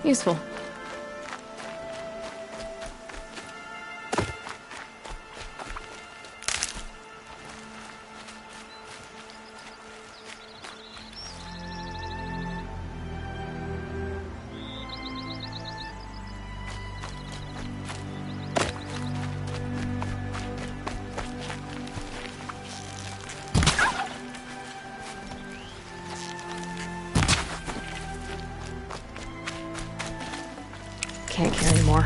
Useful. Can't carry more.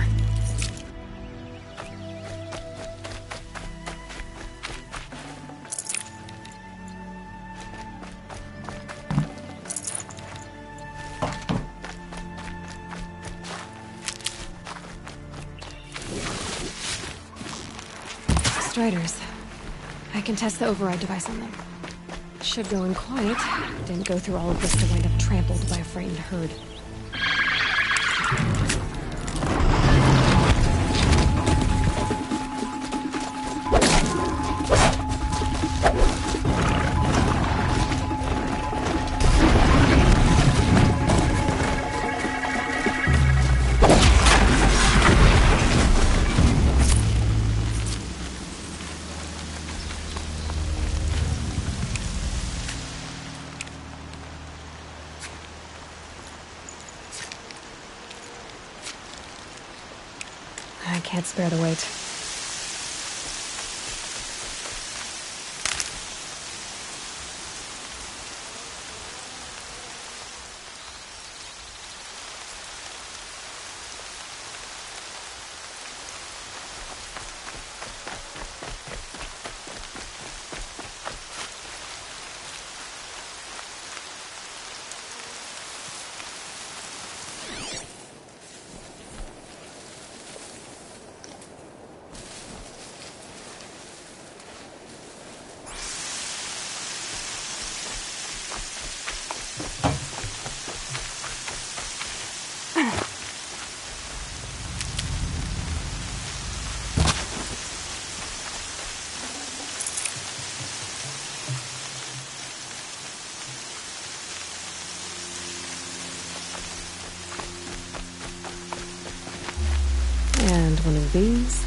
Striders. I can test the override device on them. Should go in quiet. Didn't go through all of this to wind up trampled by a frightened herd. I can't spare the weight. And one of these.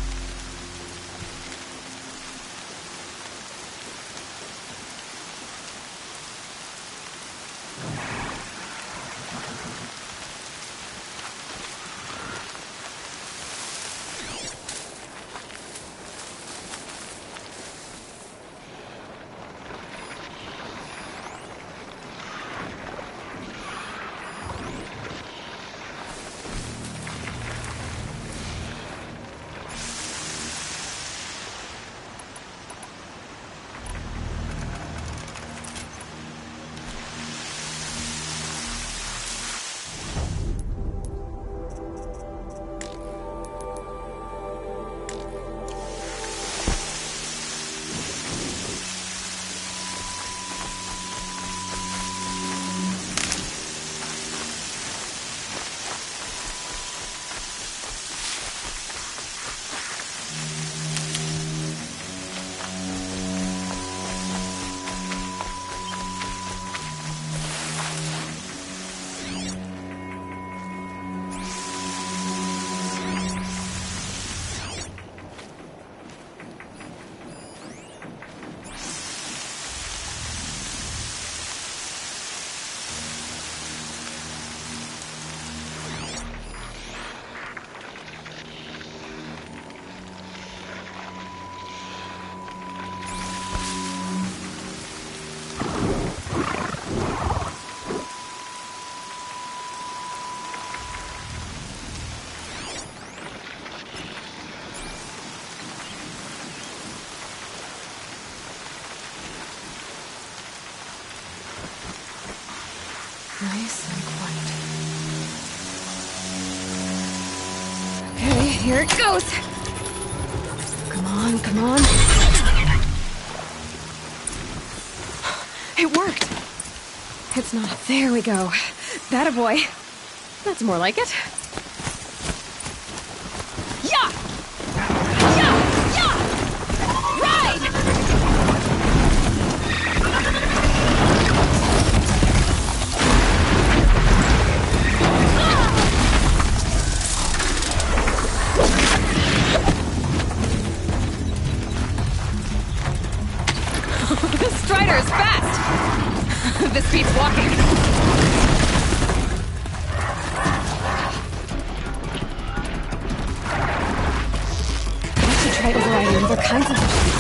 Nice and quiet. Okay, here it goes. Come on, come on. It worked. It's not. There we go. That a boy. That's more like it. Yeah! Yeah! Yeah! Ride! this beats walking. I should try overriding other kinds of machines.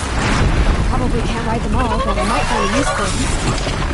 Probably can't ride them all, but I might find a use for them.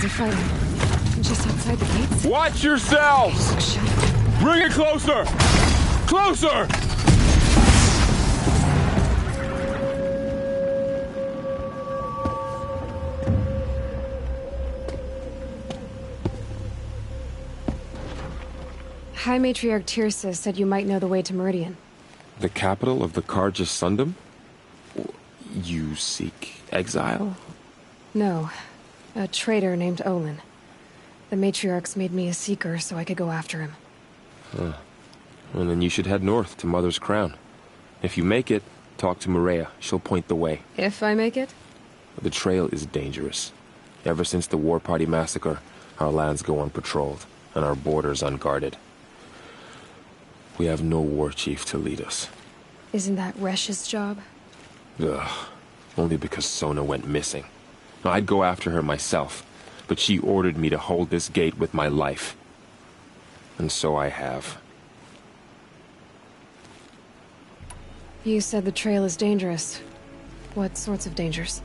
Fighting. Just outside the gates? Watch yourselves! Oh, shit. Bring it closer! Closer! High Matriarch Tirsa said you might know the way to Meridian. The capital of the Carja Sundom? You seek exile? No. A traitor named Olin. The Matriarchs made me a seeker so I could go after him. Well, then you should head north to Mother's Crown. If you make it, talk to Maria. She'll point the way. If I make it? The trail is dangerous. Ever since the War Party massacre, our lands go unpatrolled, and our borders unguarded. We have no war chief to lead us. Isn't that Resh's job? Ugh. Only because Sona went missing. I'd go after her myself, but she ordered me to hold this gate with my life. And so I have. You said the trail is dangerous. What sorts of dangers?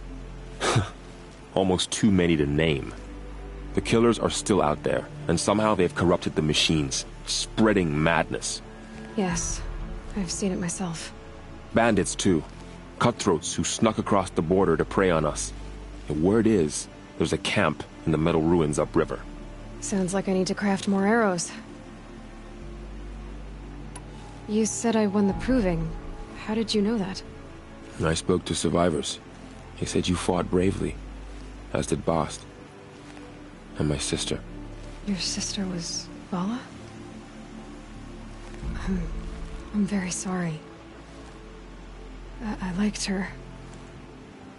Almost too many to name. The killers are still out there, and somehow they've corrupted the machines, spreading madness. Yes, I've seen it myself. Bandits, too. Cutthroats who snuck across the border to prey on us. The word is, there's a camp in the metal ruins upriver. Sounds like I need to craft more arrows. You said I won the proving. How did you know that? I spoke to survivors. They said you fought bravely, as did Bast. And my sister. Your sister was Vala? I'm very sorry. I liked her.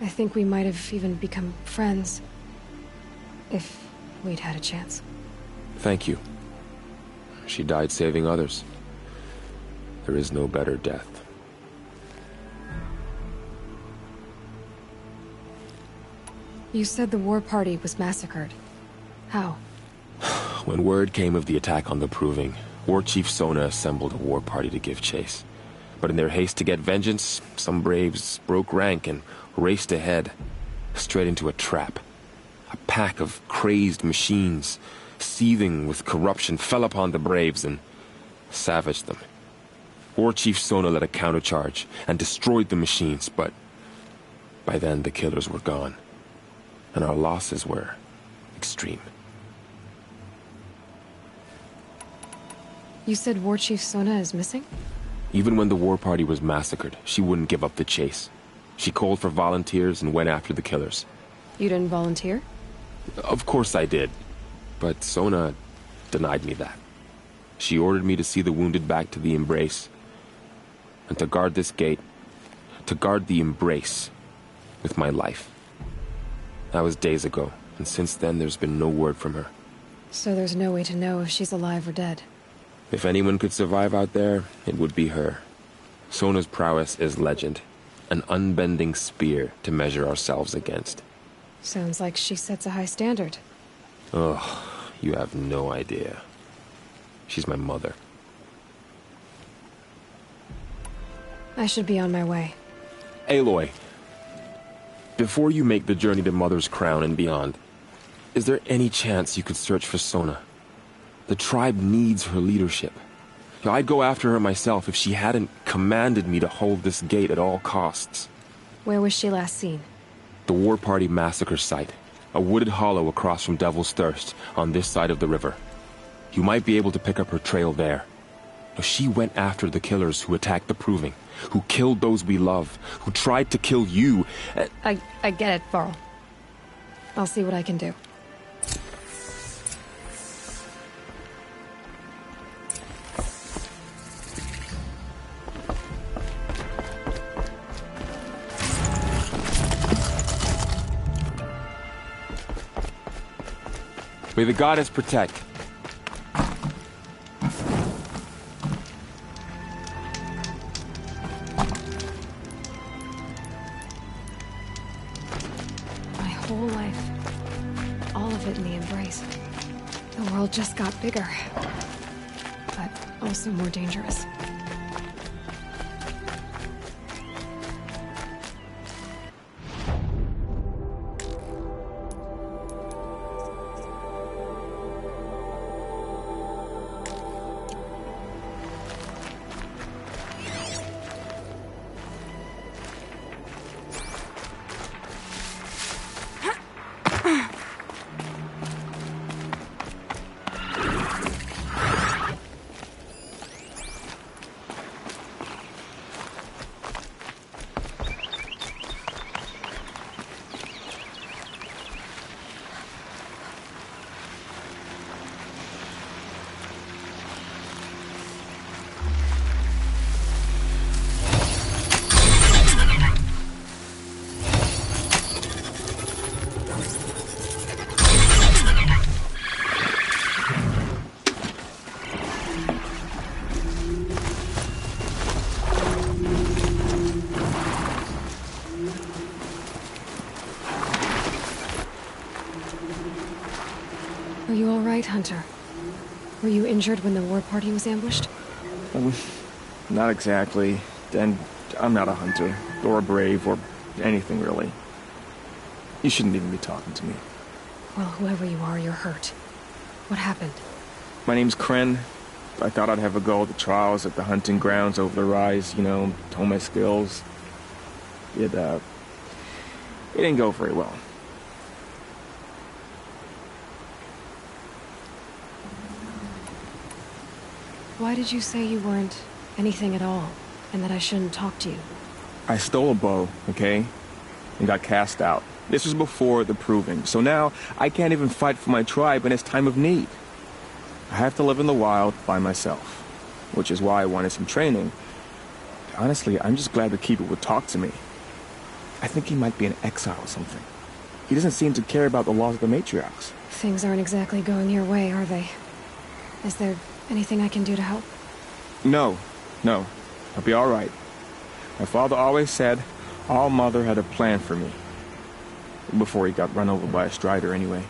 I think we might have even become friends. If we'd had a chance. Thank you. She died saving others. There is no better death. You said the war party was massacred. How? When word came of the attack on the Proving, War Chief Sona assembled a war party to give chase. But in their haste to get vengeance, some braves broke rank and raced ahead, straight into a trap. A pack of crazed machines, seething with corruption, fell upon the braves and savaged them. War Chief Sona led a countercharge and destroyed the machines, but by then the killers were gone, and our losses were extreme. You said War Chief Sona is missing? Even when the war party was massacred, she wouldn't give up the chase. She called for volunteers and went after the killers. You didn't volunteer? Of course I did. But Sona denied me that. She ordered me to see the wounded back to the Embrace. And to guard this gate. To guard the Embrace. With my life. That was days ago, and since then there's been no word from her. So there's no way to know if she's alive or dead. If anyone could survive out there, it would be her. Sona's prowess is legend. An unbending spear to measure ourselves against. Sounds like she sets a high standard. Ugh, you have no idea. She's my mother. I should be on my way. Aloy, before you make the journey to Mother's Crown and beyond, is there any chance you could search for Sona? The tribe needs her leadership. I'd go after her myself if she hadn't commanded me to hold this gate at all costs. Where was she last seen? The War Party massacre site. A wooded hollow across from Devil's Thirst, on this side of the river. You might be able to pick up her trail there. She went after the killers who attacked the Proving, who killed those we love, who tried to kill you. I get it, Varl. I'll see what I can do. May the goddess protect. My whole life. All of it in the embrace. The world just got bigger. But also more dangerous. Are you all right, Hunter? Were you injured when the war party was ambushed? Not exactly. And I'm not a hunter, or a brave, or anything really. You shouldn't even be talking to me. Well, whoever you are, you're hurt. What happened? My name's Kren. I thought I'd have a go at the trials at the hunting grounds over the rise, you know, hone my skills. It didn't go very well. Why did you say you weren't anything at all, and that I shouldn't talk to you? I stole a bow, okay? And got cast out. This was before the Proving, so now I can't even fight for my tribe in its time of need. I have to live in the wild by myself, which is why I wanted some training. Honestly, I'm just glad the Keeper would talk to me. I think he might be in exile or something. He doesn't seem to care about the laws of the matriarchs. Things aren't exactly going your way, are they? Is there anything I can do to help? No. I'll be all right. My father always said All Mother had a plan for me. Before he got run over by a strider, anyway.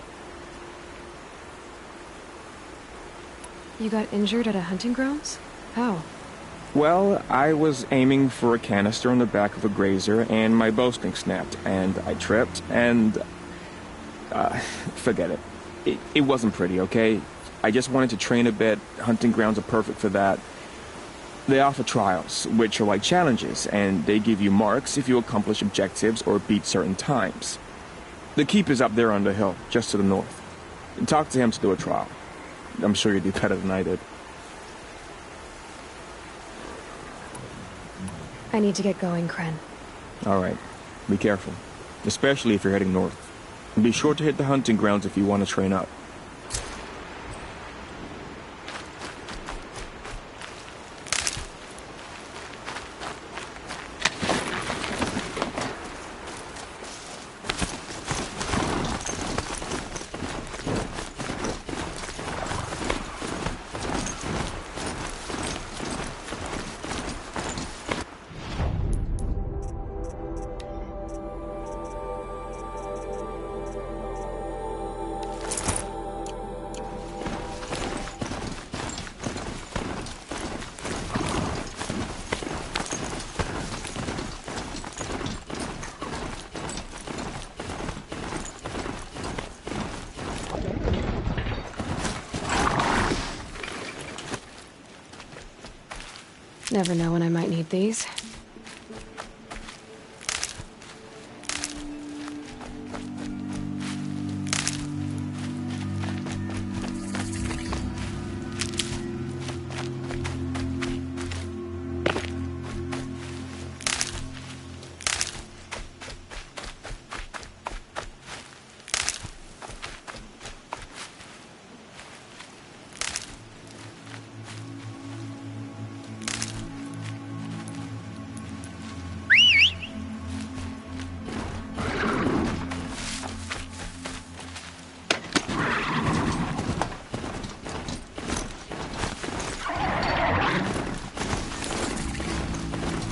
You got injured at a hunting grounds? How? Well, I was aiming for a canister on the back of a grazer, and my bowstring snapped, and I tripped, and... forget it. It wasn't pretty, okay? I just wanted to train a bit. Hunting grounds are perfect for that. They offer trials, which are like challenges, and they give you marks if you accomplish objectives or beat certain times. The keep is up there on the hill, just to the north. Talk to him to do a trial. I'm sure you'd do better than I did. I need to get going, Kren. All right. Be careful. Especially if you're heading north. And be sure to hit the hunting grounds if you want to train up. Never know when I might need these.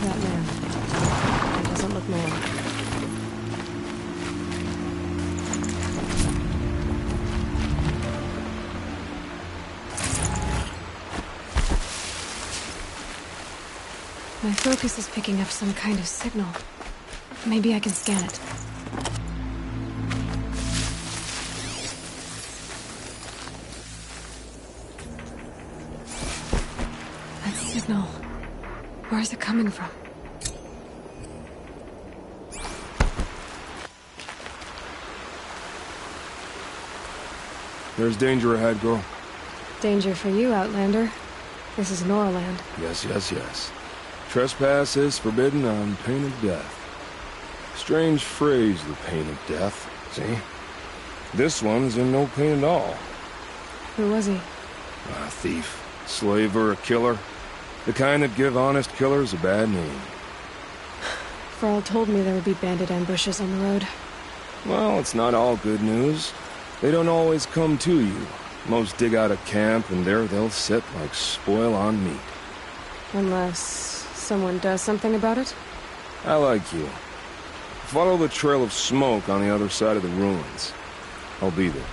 That man. He doesn't look mad. My focus is picking up some kind of signal. Maybe I can scan it. That signal. Where is it coming from? There's danger ahead, girl. Danger for you, Outlander. This is Norland. Yes, yes, yes. Trespass is forbidden on pain of death. Strange phrase, the pain of death. See? This one's in no pain at all. Who was he? A thief, slaver, a killer. The kind that give honest killers a bad name. Frall told me there would be bandit ambushes on the road. Well, it's not all good news. They don't always come to you. Most dig out a camp, and there they'll sit like spoil on meat. Unless someone does something about it? I like you. Follow the trail of smoke on the other side of the ruins. I'll be there.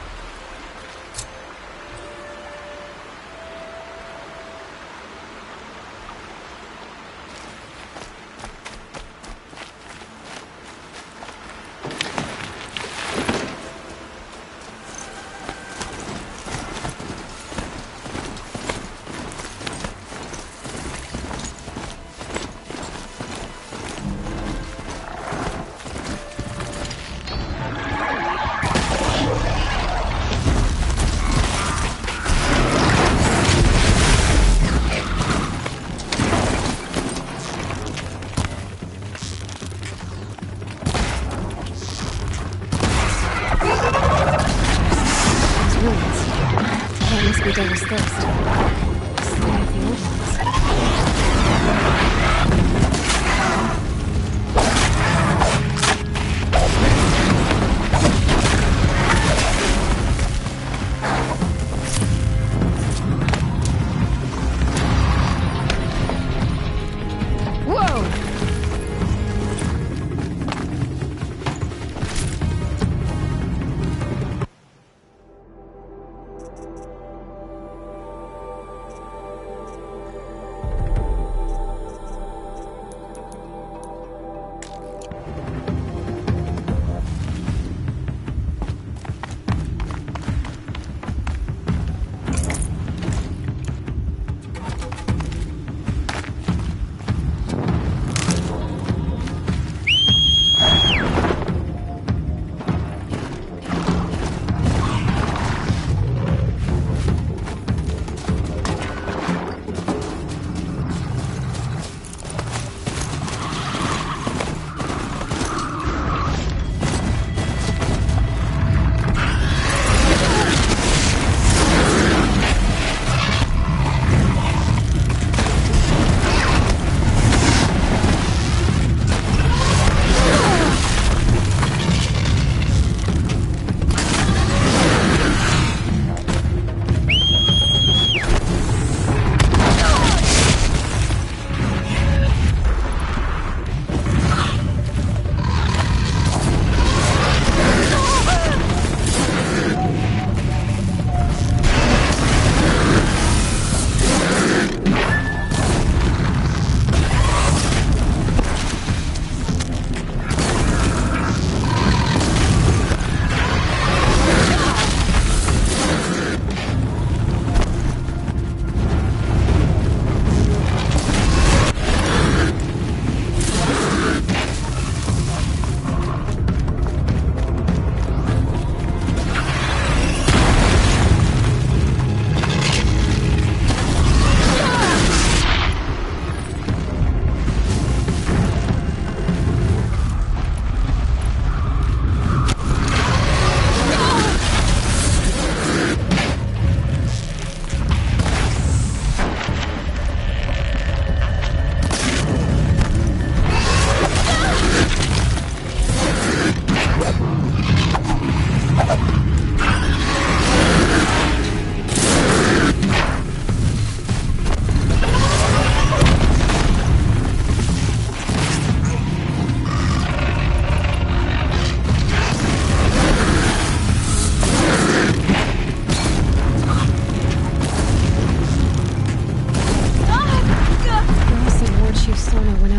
That must be Devil's Thirst. Slay of the old ones. Whoa!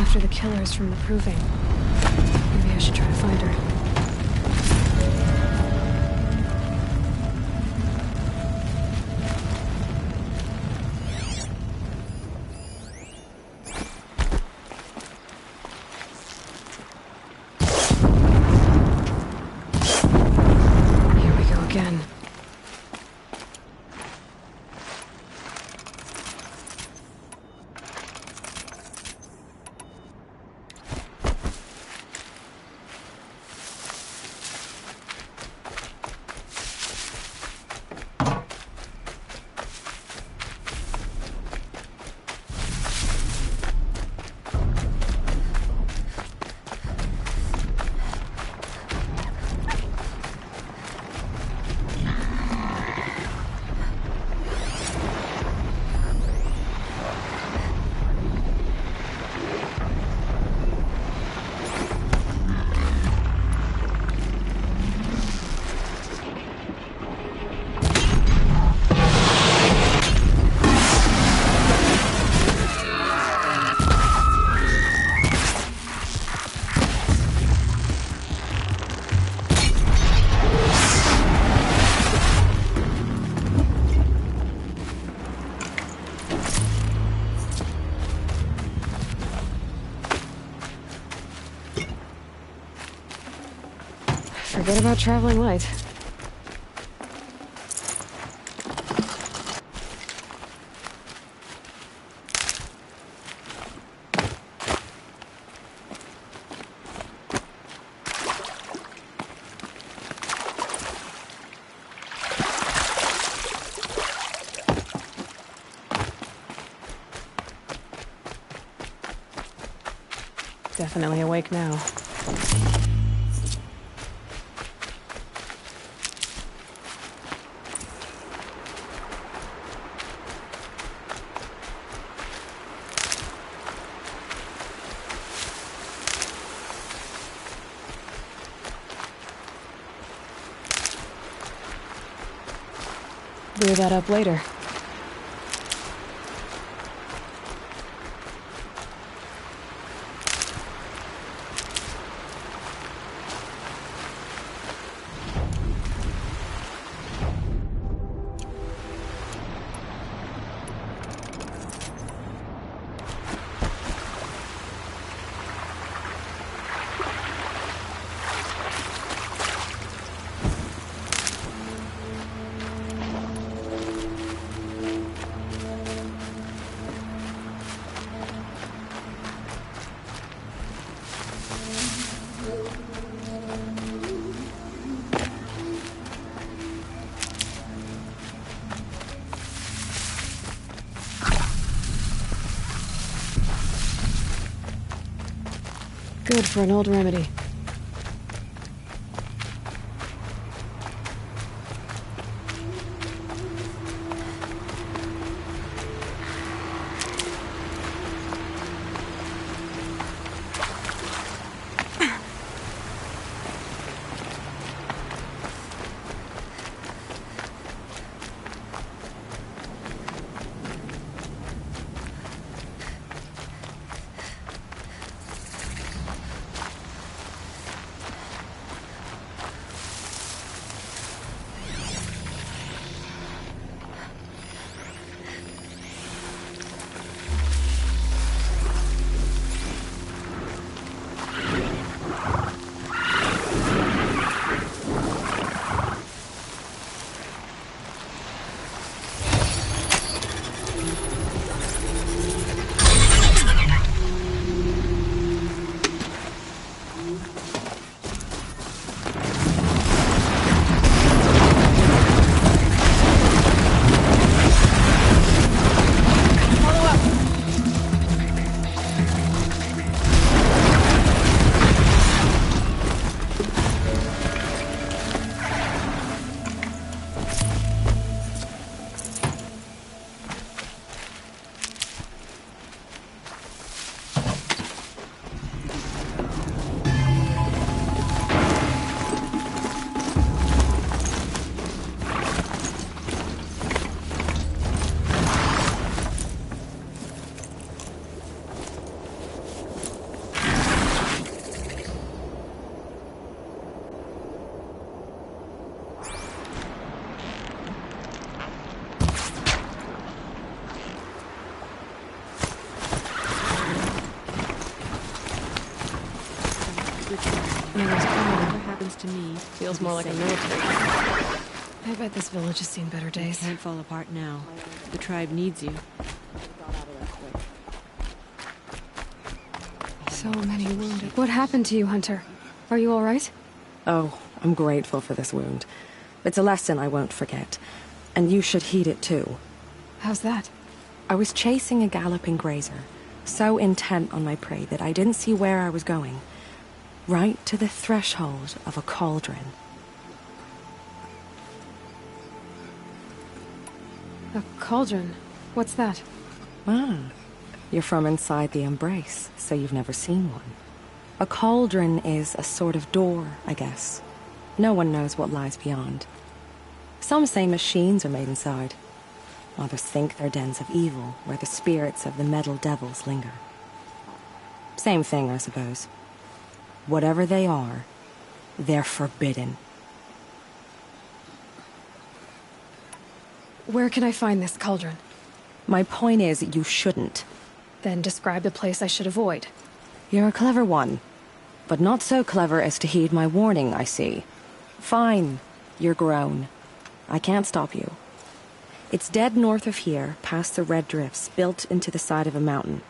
after the killers from the Proving. Maybe I should try to find her. Here we go again. Forget about traveling light. Definitely awake now. Clear that up later. Good for an old remedy. Whatever Happens to me. feels more like a military. I bet this village has seen better days. Can't fall apart now. The tribe needs you. So many wounded. What happened to you, Hunter? Are you all right? Oh, I'm grateful for this wound. It's a lesson I won't forget. And you should heed it too. How's that? I was chasing a galloping grazer, so intent on my prey that I didn't see where I was going. Right to the threshold of a cauldron. A cauldron? What's that? Ah, you're from inside the Embrace, so you've never seen one. A cauldron is a sort of door, I guess. No one knows what lies beyond. Some say machines are made inside. Others think they're dens of evil, where the spirits of the metal devils linger. Same thing, I suppose. Whatever they are, they're forbidden. Where can I find this cauldron? My point is, you shouldn't. Then describe the place I should avoid. You're a clever one, but not so clever as to heed my warning, I see. Fine, you're grown. I can't stop you. It's dead north of here, past the red drifts, built into the side of a mountain.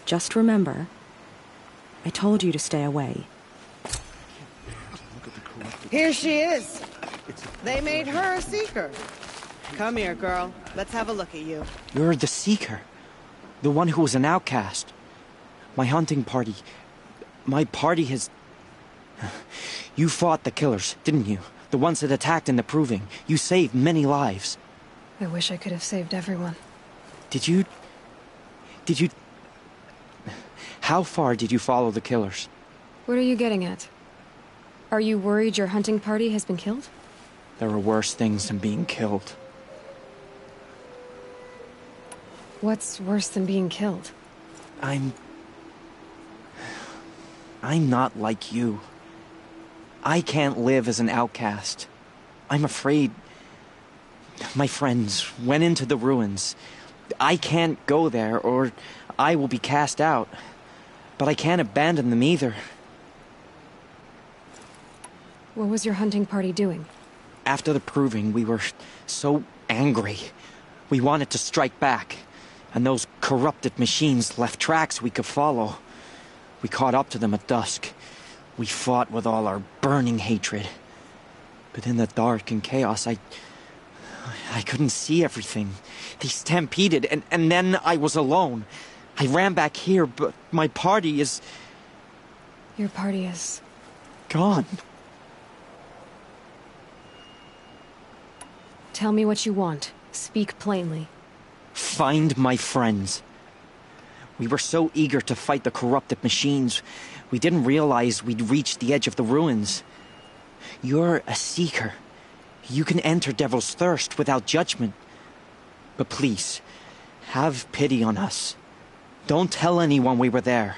Just remember, I told you to stay away. Here she is. They made her a seeker. Come here, girl. Let's have a look at you. You're the Seeker. The one who was an outcast. My hunting party. My party has... You fought the killers, didn't you? The ones that attacked in the Proving. You saved many lives. I wish I could have saved everyone. Did you... How far did you follow the killers? What are you getting at? Are you worried your hunting party has been killed? There are worse things than being killed. What's worse than being killed? I'm not like you. I can't live as an outcast. I'm afraid... My friends went into the ruins. I can't go there, or I will be cast out. But I can't abandon them either. What was your hunting party doing? After the Proving, we were so angry. We wanted to strike back. And those corrupted machines left tracks we could follow. We caught up to them at dusk. We fought with all our burning hatred. But in the dark and chaos, I couldn't see everything. They stampeded, and then I was alone. I ran back here, but my party is... Your party is... gone. Tell me what you want. Speak plainly. Find my friends. We were so eager to fight the corrupted machines, we didn't realize we'd reached the edge of the ruins. You're a seeker. You can enter Devil's Thirst without judgment. But please, have pity on us. Don't tell anyone we were there.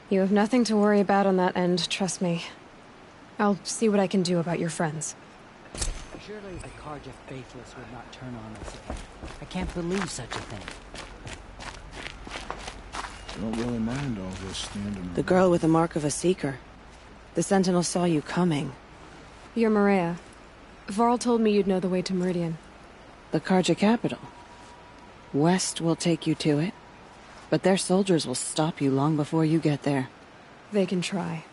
You have nothing to worry about on that end, trust me. I'll see what I can do about your friends. Surely the Carja faithless would not turn on us again. I can't believe such a thing. I don't really mind all this standing. The girl with the mark of a seeker. The Sentinel saw you coming. You're Maria. Varl told me you'd know the way to Meridian. The Carja capital. West will take you to it, but their soldiers will stop you long before you get there. They can try.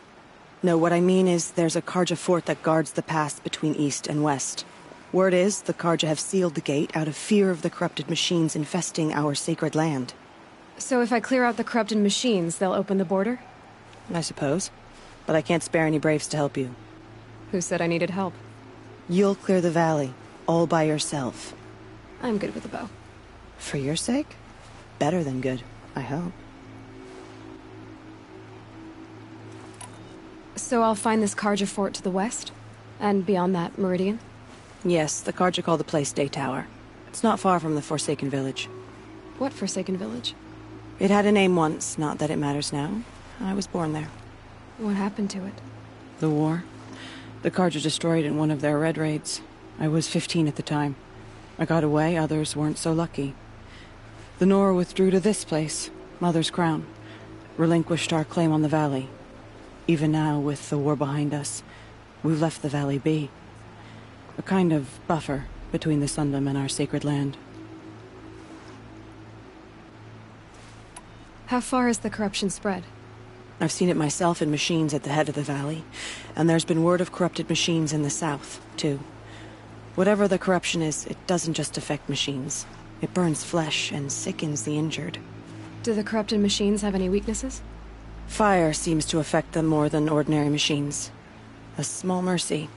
No, what I mean is there's a Carja fort that guards the pass between East and West. Word is the Carja have sealed the gate out of fear of the corrupted machines infesting our sacred land. So if I clear out the corrupted machines, they'll open the border? I suppose. But I can't spare any braves to help you. Who said I needed help? You'll clear the valley, all by yourself. I'm good with a bow. For your sake? Better than good, I hope. So I'll find this Carja fort to the west? And beyond that, Meridian? Yes, the Carja call the place Day Tower. It's not far from the Forsaken Village. What Forsaken Village? It had a name once, not that it matters now. I was born there. What happened to it? The war. The Carja destroyed in one of their red raids. I was 15 at the time. I got away, others weren't so lucky. The Nora withdrew to this place, Mother's Crown. Relinquished our claim on the valley. Even now, with the war behind us, we've left the valley be. A kind of buffer between the Sundom and our sacred land. How far has the corruption spread? I've seen it myself in machines at the head of the valley, and there's been word of corrupted machines in the south, too. Whatever the corruption is, it doesn't just affect machines. It burns flesh and sickens the injured. Do the corrupted machines have any weaknesses? Fire seems to affect them more than ordinary machines. A small mercy.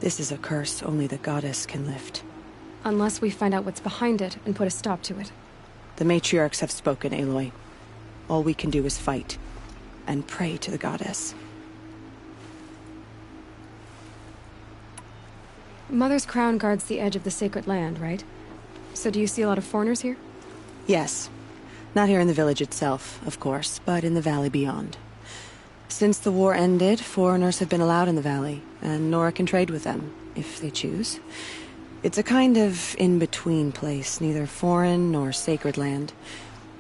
This is a curse only the goddess can lift. Unless we find out what's behind it and put a stop to it. The matriarchs have spoken, Aloy. All we can do is fight, and pray to the goddess. Mother's crown guards the edge of the sacred land, right? So do you see a lot of foreigners here? Yes. Not here in the village itself, of course, but in the valley beyond. Since the war ended, foreigners have been allowed in the valley, and Nora can trade with them, if they choose. It's a kind of in-between place, neither foreign nor sacred land.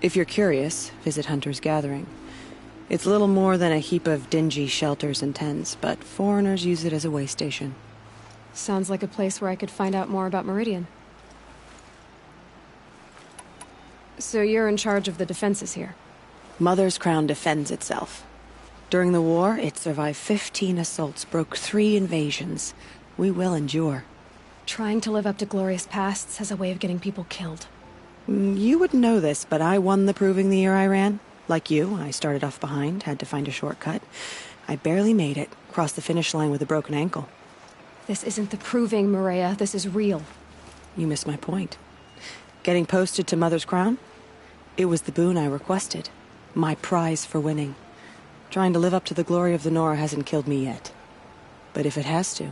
If you're curious, visit Hunter's Gathering. It's little more than a heap of dingy shelters and tents, but foreigners use it as a way station. Sounds like a place where I could find out more about Meridian. So you're in charge of the defenses here? Mother's crown defends itself. During the war, it survived 15 assaults, broke 3 invasions. We will endure. Trying to live up to glorious pasts has a way of getting people killed. You wouldn't know this, but I won the proving the year I ran. Like you, I started off behind, had to find a shortcut. I barely made it, crossed the finish line with a broken ankle. This isn't the proving, Maria. This is real. You missed my point. Getting posted to Mother's crown? It was the boon I requested. My prize for winning. Trying to live up to the glory of the Nora hasn't killed me yet. But if it has to,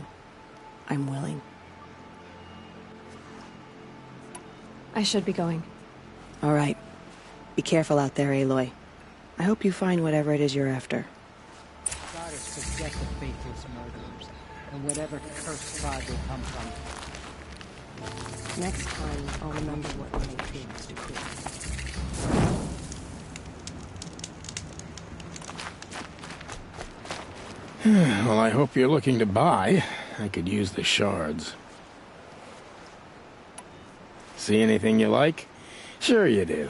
I'm willing. I should be going. All right. Be careful out there, Aloy. I hope you find whatever it is you're after. Goddess protect the faithless murderers, and whatever cursed tribe they come from. Next time, I'll remember what my feelings to prove. Well, I hope you're looking to buy. I could use the shards. See anything you like? Sure you do.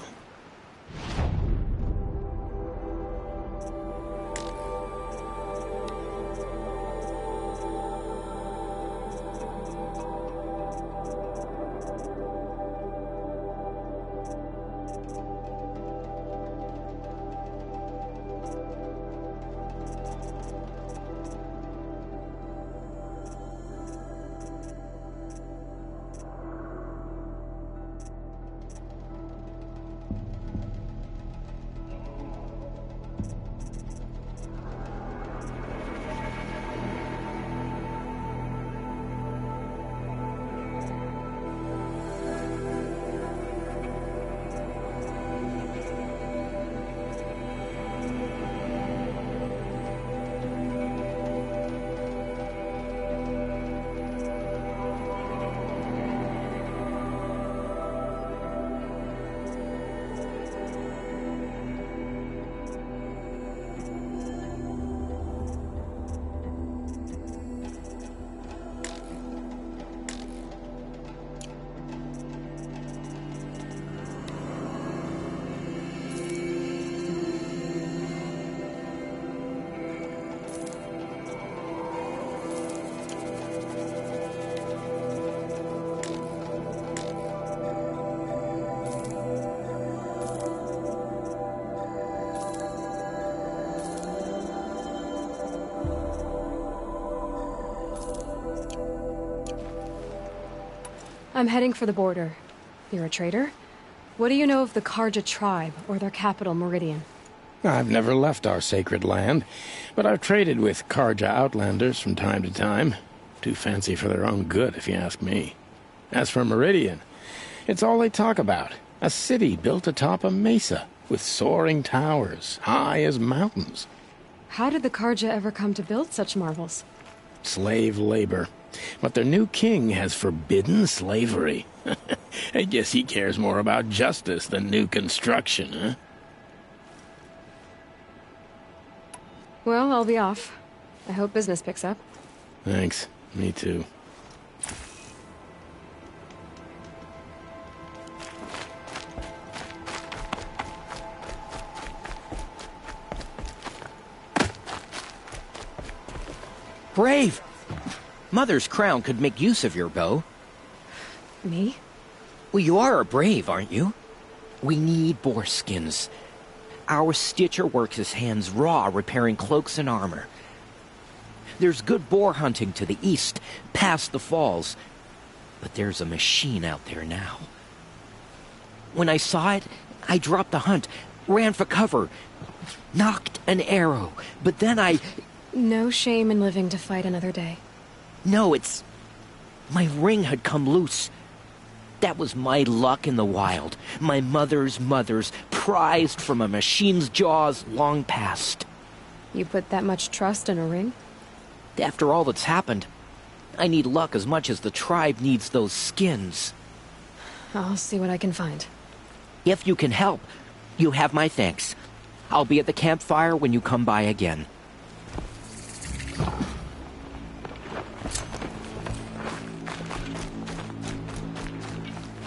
I'm heading for the border. You're a trader? What do you know of the Karja tribe, or their capital, Meridian? I've never left our sacred land, but I've traded with Karja outlanders from time to time. Too fancy for their own good, if you ask me. As for Meridian, it's all they talk about. A city built atop a mesa, with soaring towers, high as mountains. How did the Karja ever come to build such marvels? Slave labor. But their new king has forbidden slavery. I guess he cares more about justice than new construction, huh? Well, I'll be off. I hope business picks up. Thanks. Me too. Brave! Mother's crown could make use of your bow. Me? Well, you are a brave, aren't you? We need boar skins. Our stitcher works his hands raw repairing cloaks and armor. There's good boar hunting to the east, past the falls. But there's a machine out there now. When I saw it, I dropped the hunt, ran for cover, knocked an arrow, but then I... No shame in living to fight another day. No, it's... my ring had come loose. That was my luck in the wild. My mother's prized from a machine's jaws long past. You put that much trust in a ring? After all that's happened, I need luck as much as the tribe needs those skins. I'll see what I can find. If you can help, you have my thanks. I'll be at the campfire when you come by again.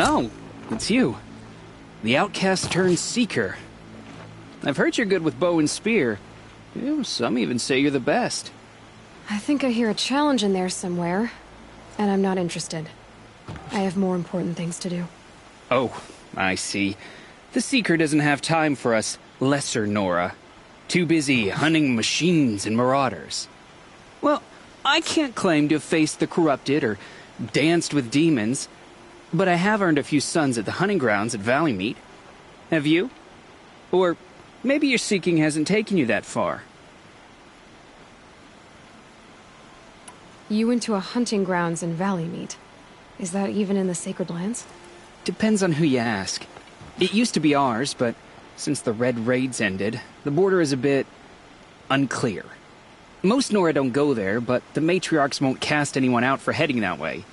Oh, it's you. The outcast turned seeker. I've heard you're good with bow and spear. Some even say you're the best. I think I hear a challenge in there somewhere, and I'm not interested. I have more important things to do. Oh, I see. The seeker doesn't have time for us lesser Nora. Too busy hunting machines and marauders. Well, I can't claim to have faced the corrupted or danced with demons, but I have earned a few sons at the hunting grounds at Valley Meet. Have you? Or maybe your seeking hasn't taken you that far. You went to a hunting grounds in Valley Meet. Is that even in the Sacred Lands? Depends on who you ask. It used to be ours, but since the Red Raids ended, the border is a bit unclear. Most Nora don't go there, but the matriarchs won't cast anyone out for heading that way.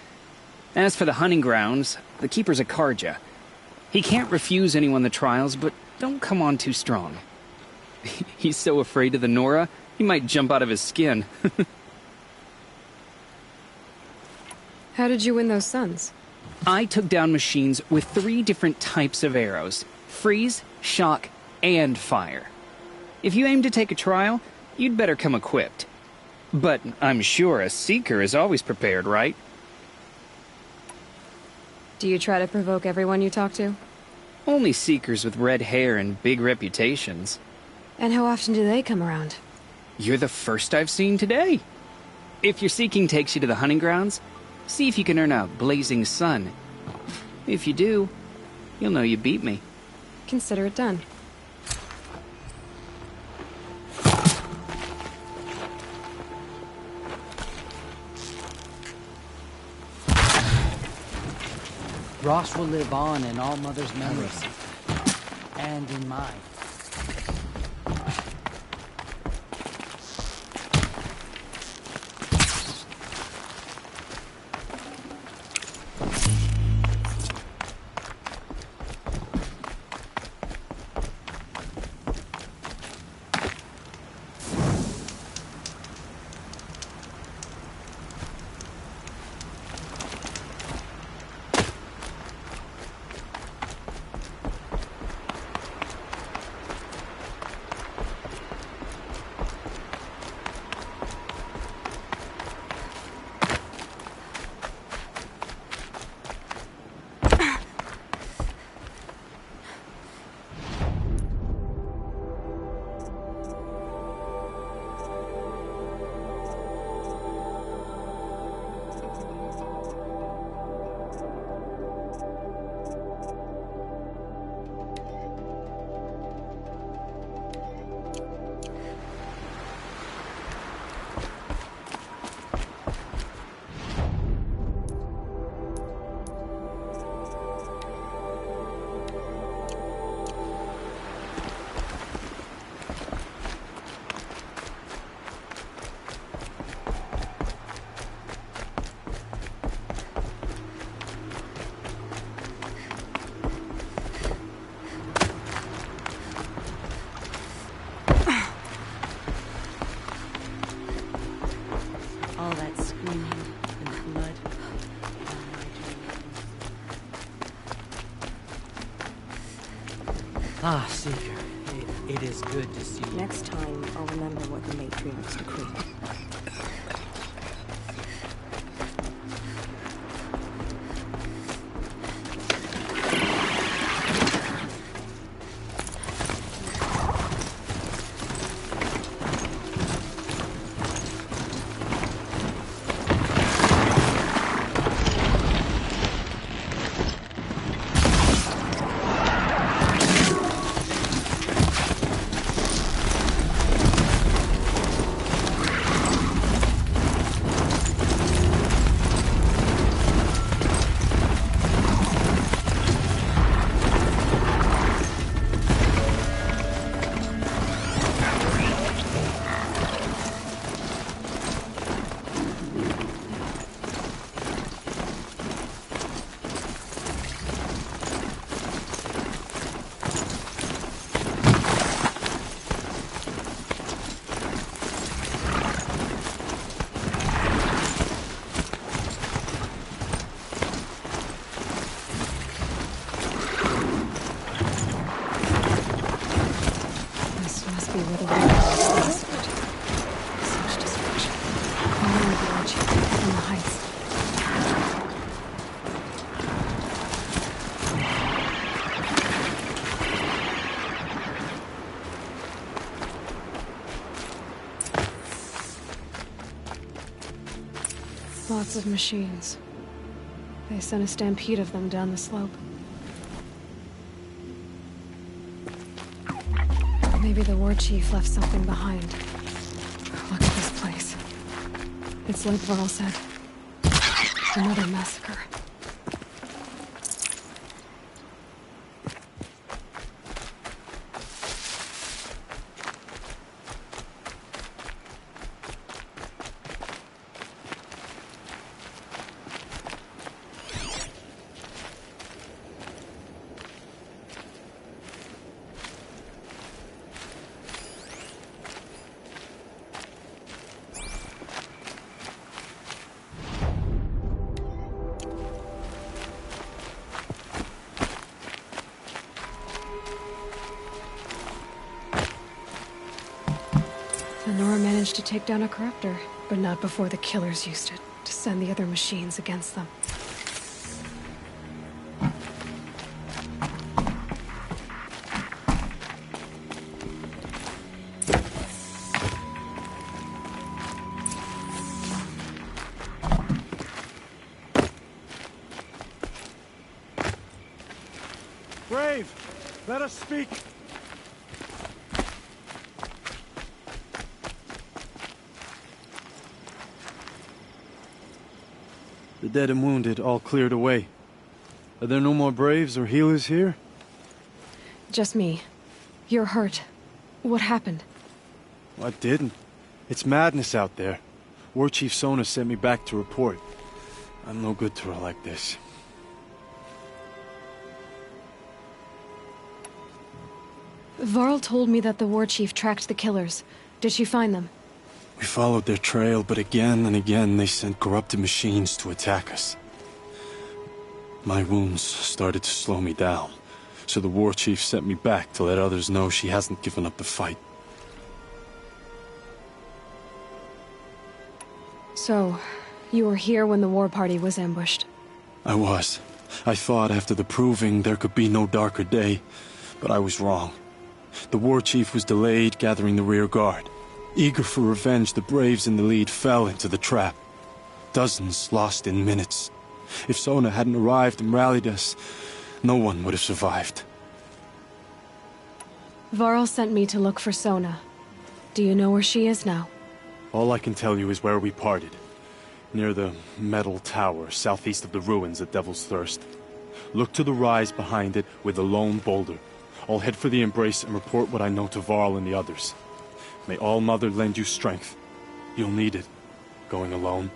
As for the hunting grounds, the keeper's a Karja. He can't refuse anyone the trials, but don't come on too strong. He's so afraid of the Nora, he might jump out of his skin. How did you win those sons? I took down machines with 3 different types of arrows: freeze, shock, and fire. If you aim to take a trial, you'd better come equipped. But I'm sure a seeker is always prepared, right? Do you try to provoke everyone you talk to? Only seekers with red hair and big reputations. And how often do they come around? You're the first I've seen today. If your seeking takes you to the hunting grounds, see if you can earn a blazing sun. If you do, you'll know you beat me. Consider it done. Ross will live on in all Mother's memories. And in mine. Ah, Savior, it is good to see you. Next time, I'll remember what the matriarch's decree. Lots of machines. They sent a stampede of them down the slope. Maybe the war chief left something behind. Look at this place. It's like Varl said. Another massacre. Nora managed to take down a corruptor, but not before the killers used it to send the other machines against them. Brave, let us speak. The dead and wounded all cleared away. Are there no more braves or healers here? Just me. You're hurt. What happened? I didn't. It's madness out there. War Chief Sona sent me back to report. I'm no good to her like this. Varl told me that the war chief tracked the killers. Did she find them? We followed their trail, but again and again they sent corrupted machines to attack us. My wounds started to slow me down, so the war chief sent me back to let others know she hasn't given up the fight. So, you were here when the war party was ambushed? I was. I thought after the proving there could be no darker day, but I was wrong. The war chief was delayed gathering the rear guard. Eager for revenge, the braves in the lead fell into the trap. Dozens lost in minutes. If Sona hadn't arrived and rallied us, no one would have survived. Varl sent me to look for Sona. Do you know where she is now? All I can tell you is where we parted. Near the metal tower, southeast of the ruins at Devil's Thirst. Look to the rise behind it with a lone boulder. I'll head for the embrace and report what I know to Varl and the others. May All Mother lend you strength. You'll need it, going alone.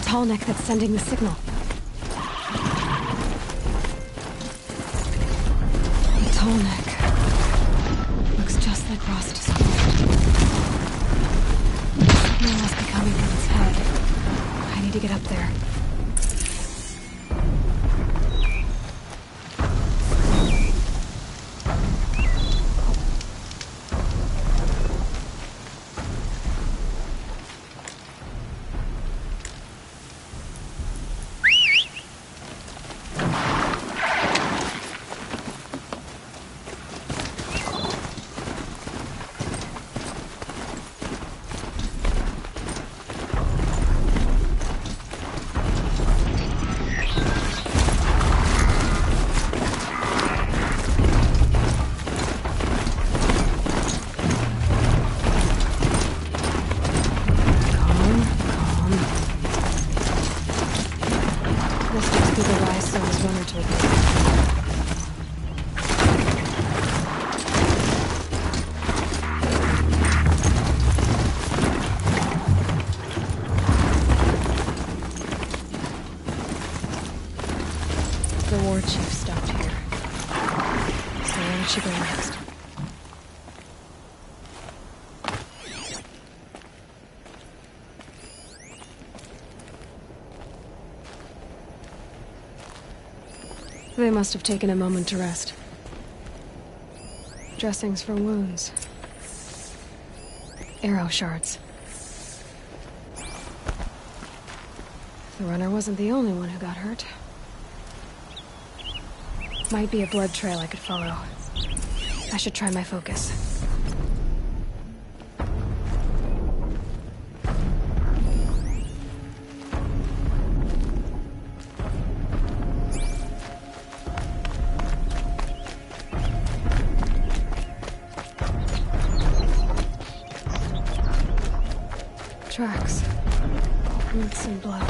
The tall neck that's sending the signal. The tall neck. Looks just like Rost's code. The signal must be coming from its head. I need to get up there. The war chief stopped here. So where would she go next? They must have taken a moment to rest. Dressings for wounds. Arrow shards. The runner wasn't the only one who got hurt. Might be a blood trail I could follow. I should try my focus. Tracks. Roots and blood.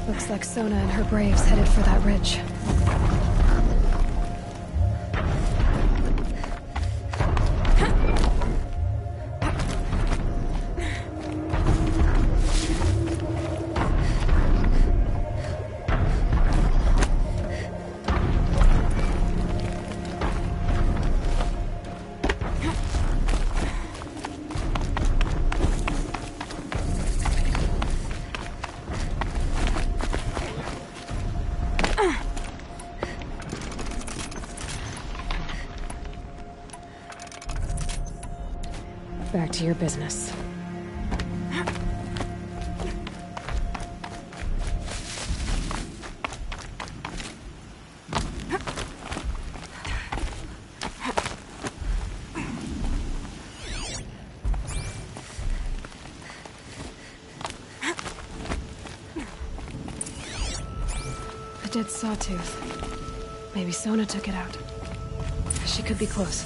Looks like Sona and her braves headed for that ridge. Back to your business. A dead sawtooth. Maybe Sona took it out. She could be close.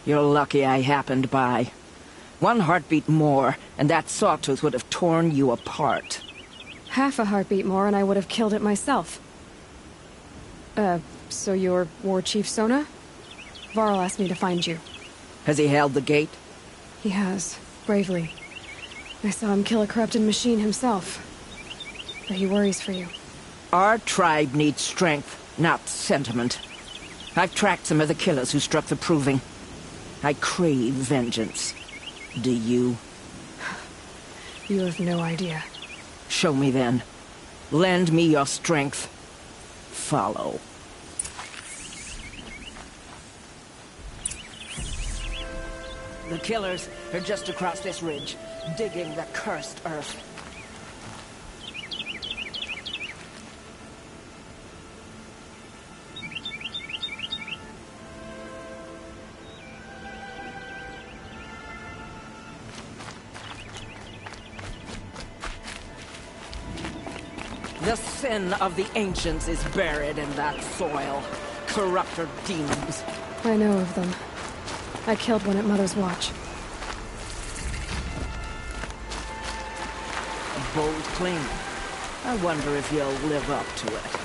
You're lucky I happened by. One heartbeat more, and that sawtooth would have torn you apart. Half a heartbeat more and I would have killed it myself. So you're War Chief Sona? Varl asked me to find you. Has he held the gate? He has, bravely. I saw him kill a corrupted machine himself. But he worries for you. Our tribe needs strength, not sentiment. I've tracked some of the killers who struck the Proving. I crave vengeance. Do you? You have no idea. Show me then. Lend me your strength. Follow. The killers are just across this ridge, digging the cursed earth. The sin of the ancients is buried in that soil. Corrupter demons. I know of them. I killed one at Mother's Watch. A bold claim. I wonder if you'll live up to it.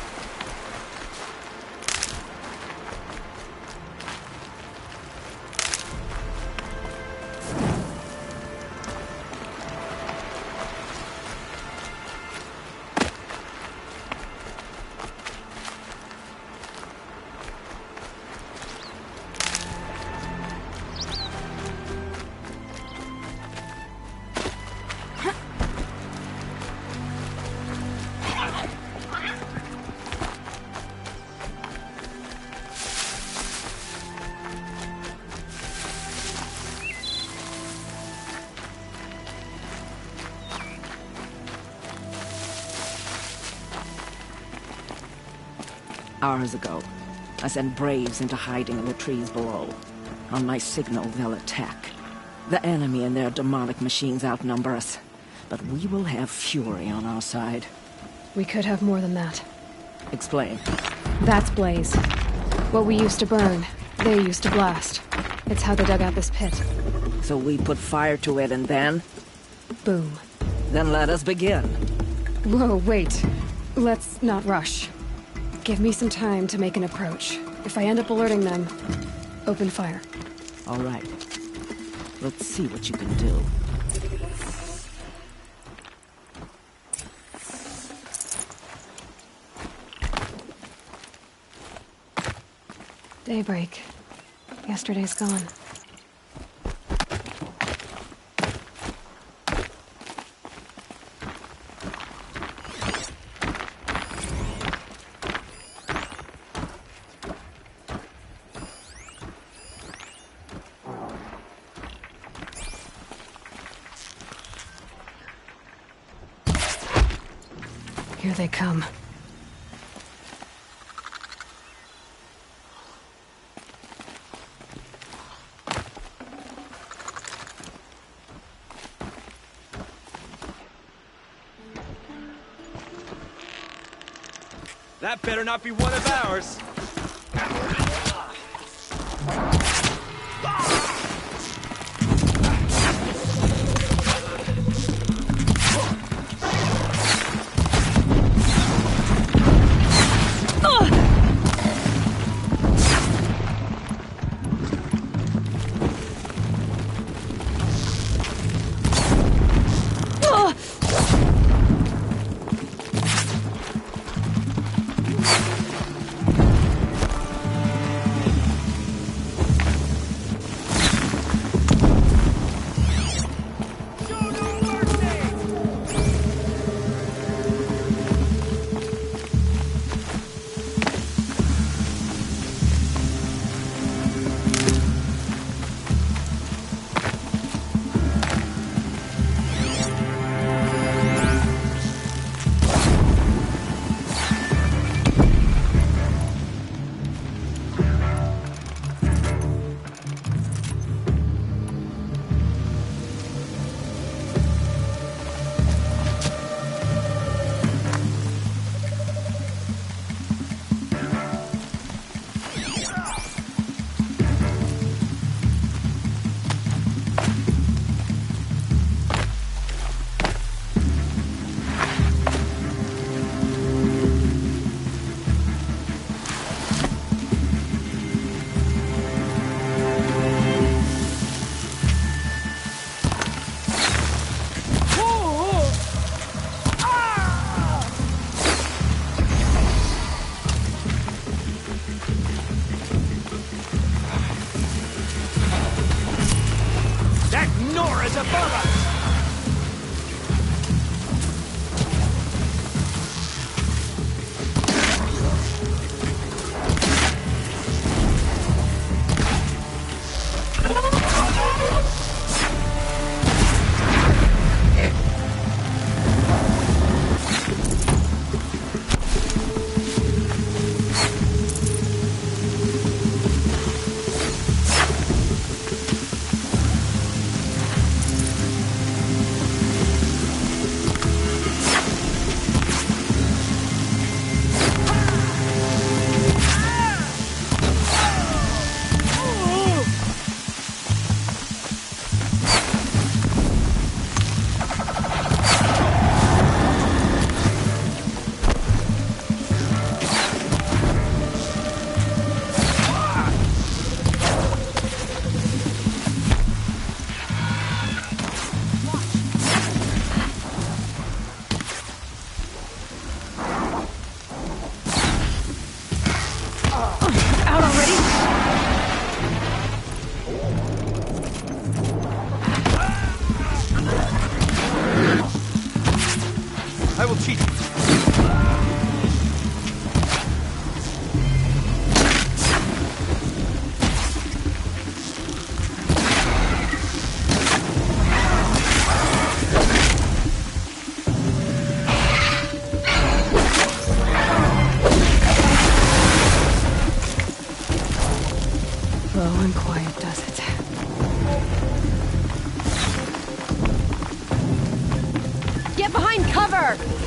Hours ago, I sent Braves into hiding in the trees below. On my signal, they'll attack. The enemy and their demonic machines outnumber us, but we will have fury on our side. We could have more than that. Explain. That's Blaze. What we used to burn, they used to blast. It's how they dug out this pit. So we put fire to it and then? Boom. Then let us begin. Whoa, wait. Let's not rush. Give me some time to make an approach. If I end up alerting them, open fire. All right. Let's see what you can do. Daybreak. Yesterday's gone. Here they come. That better not be one of ours. Fire!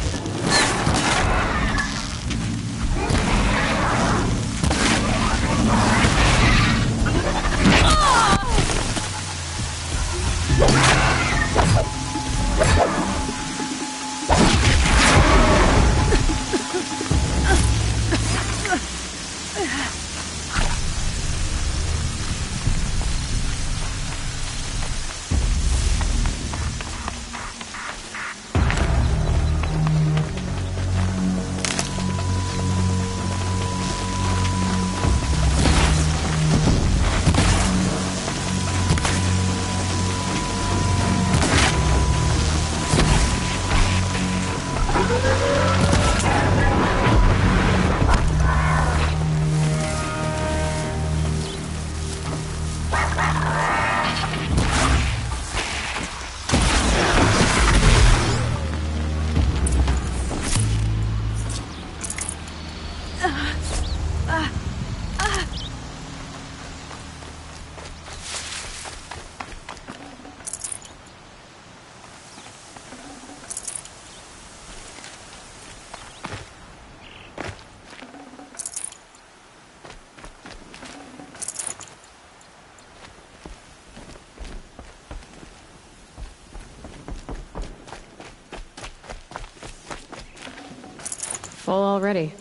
Full already.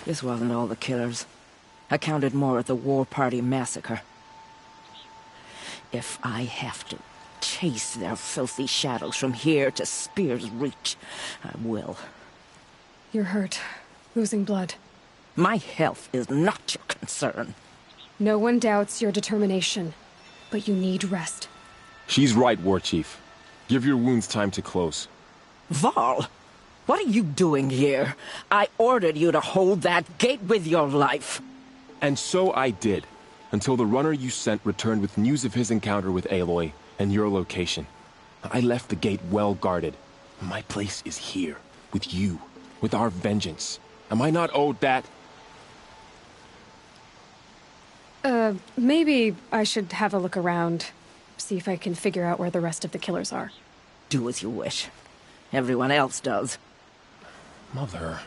This wasn't all the killers. I counted more at the War Party massacre. If I have to chase their filthy shadows from here to Spear's Reach, I will. You're hurt. Losing blood. My health is not your concern. No one doubts your determination, but you need rest. She's right, War Chief. Give your wounds time to close. Varl, what are you doing here? I ordered you to hold that gate with your life. And so I did, until the runner you sent returned with news of his encounter with Aloy and your location. I left the gate well guarded. My place is here, with you, with our vengeance. Am I not owed that? Maybe I should have a look around, see if I can figure out where the rest of the killers are. Do as you wish. Everyone else does. Mother...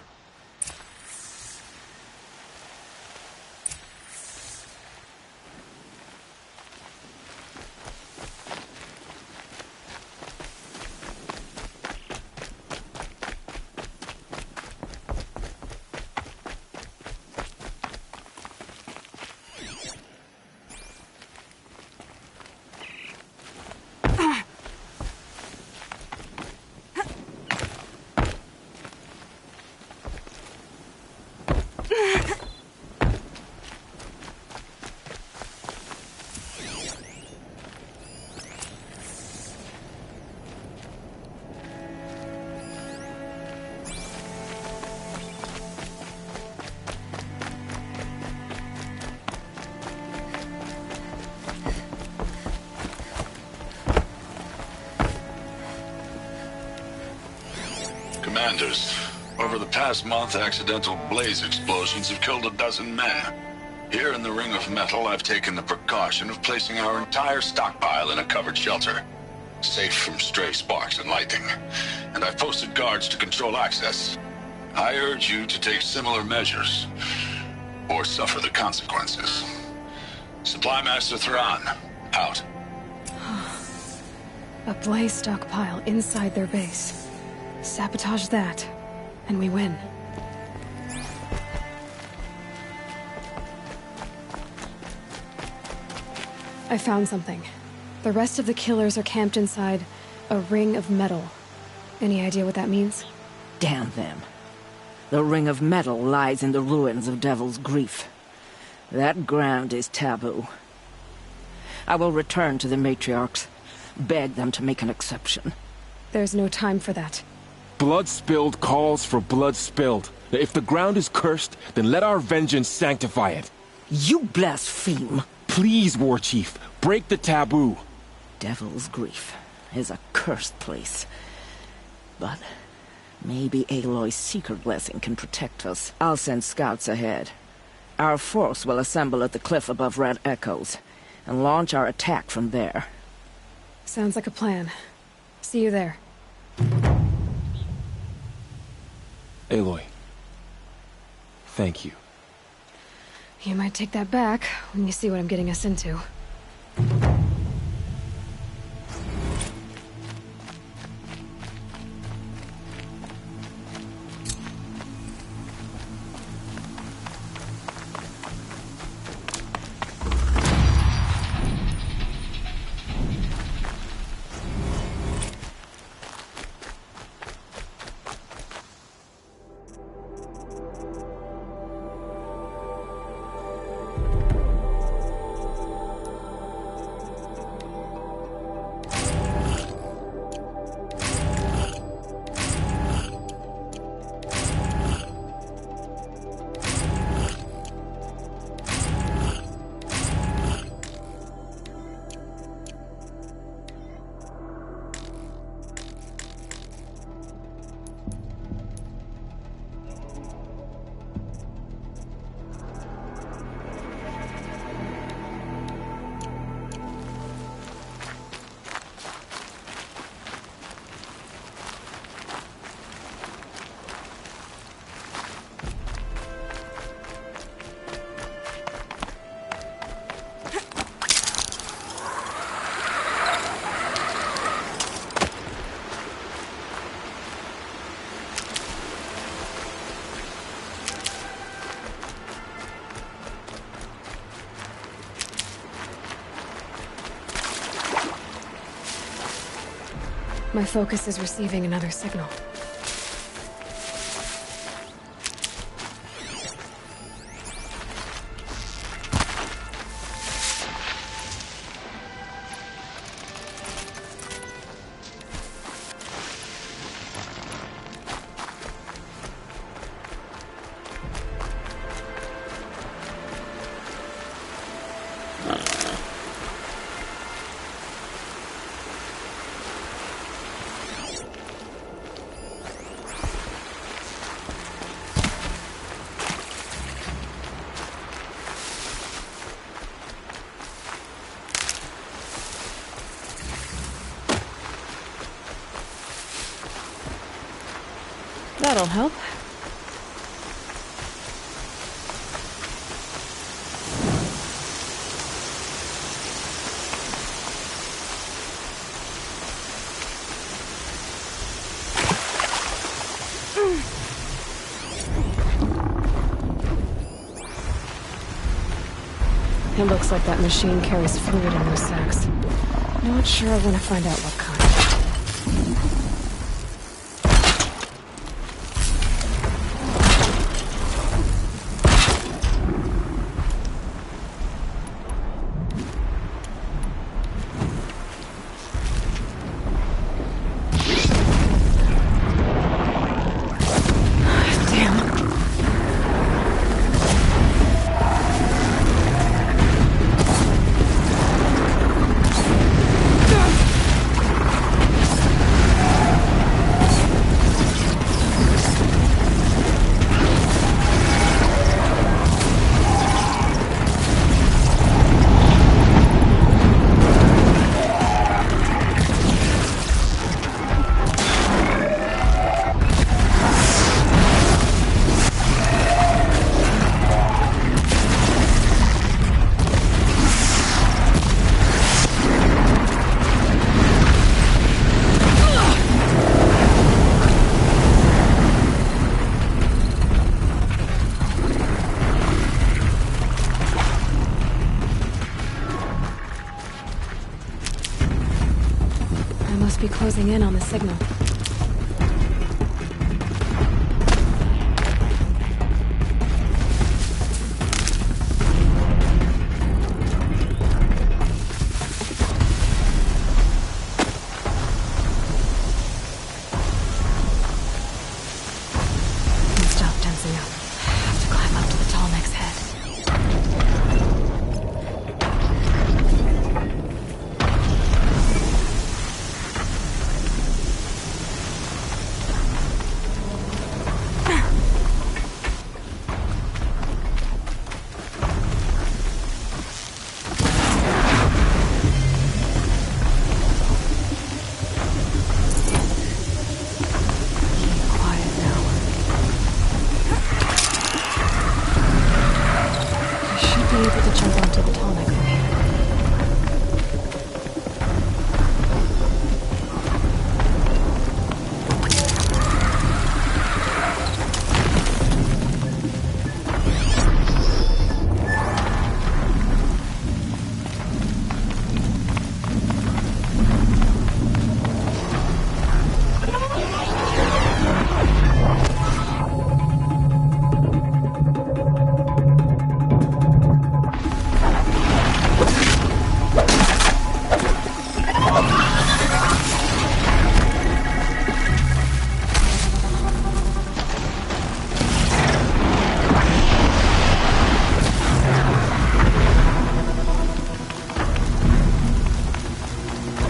Commanders, over the past month, accidental blaze explosions have killed 12 men. Here in the Ring of Metal, I've taken the precaution of placing our entire stockpile in a covered shelter, safe from stray sparks and lightning, and I've posted guards to control access. I urge you to take similar measures, or suffer the consequences. Supply Master Thrawn, out. A blaze stockpile inside their base. Sabotage that, and we win. I found something. The rest of the killers are camped inside a ring of metal. Any idea what that means? Damn them. The Ring of Metal lies in the ruins of Devil's Grief. That ground is taboo. I will return to the matriarchs, beg them to make an exception. There's no time for that. Blood spilled calls for blood spilled. If the ground is cursed, then let our vengeance sanctify it. You blaspheme! Please, War Chief, break the taboo. Devil's Grief is a cursed place. But maybe Aloy's secret blessing can protect us. I'll send scouts ahead. Our force will assemble at the cliff above Red Echoes. and launch our attack from there. Sounds like a plan. See you there. Aloy. Thank you. You might take that back when you see what I'm getting us into. My focus is receiving another signal. That'll help. It looks like that machine carries fluid in those sacks. Not sure I want to find out what kind. Be closing in on the signal. Stop tensing up. Have to climb up to the tall neck's head. be able to jump onto the tonic from here.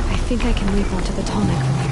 I think I can leap onto the tonic from here.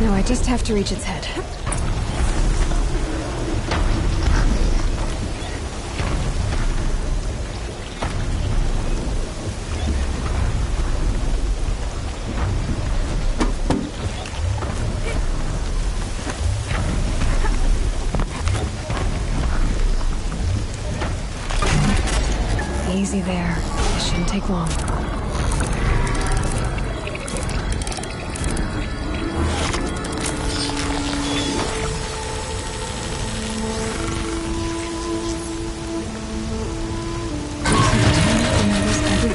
Now I just have to reach its head. Easy there. It shouldn't take long.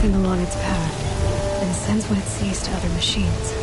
Along its path, and sends what it sees to other machines.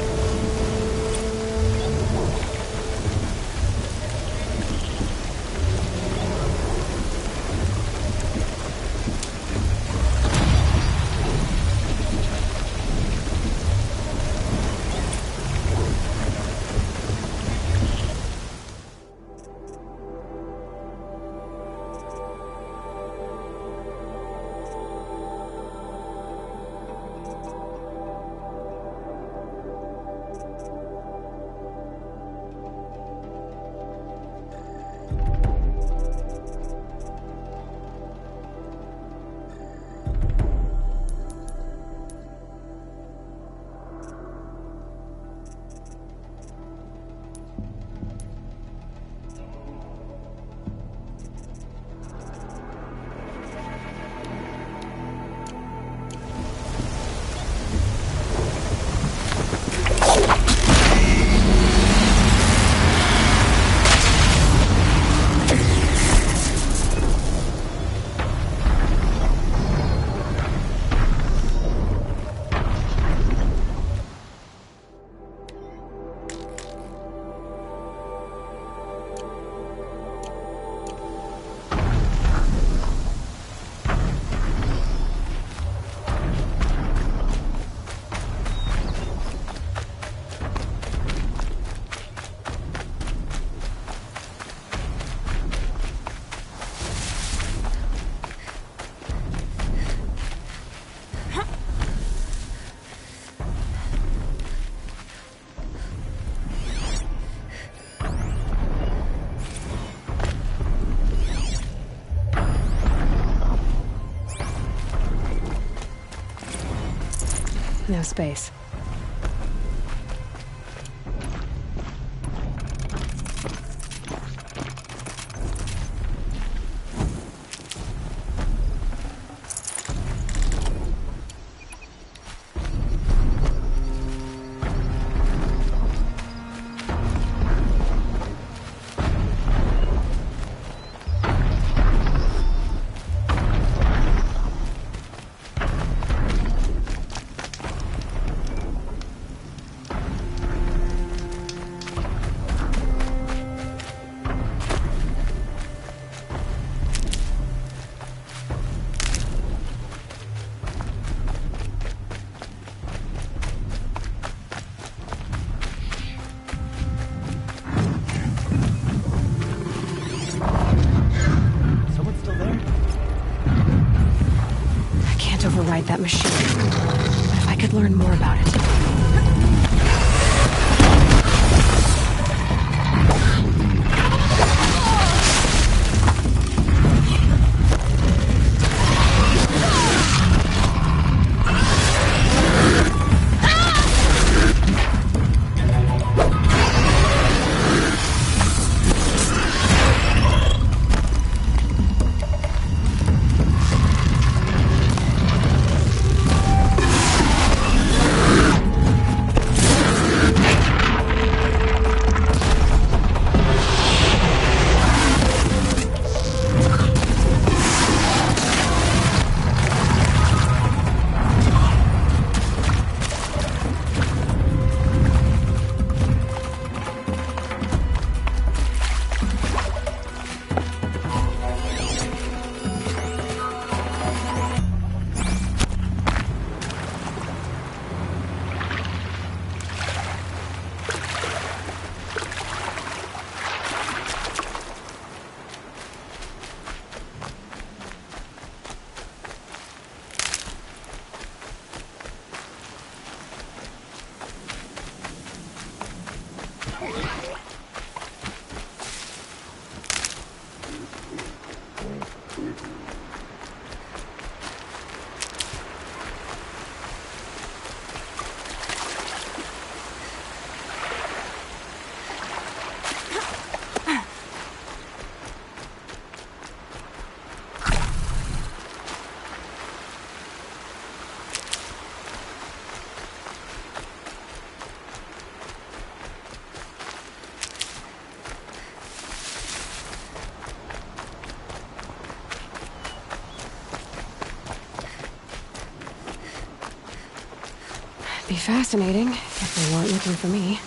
No space. override that machine. But if I could learn more about it... Be fascinating if they weren't looking for me.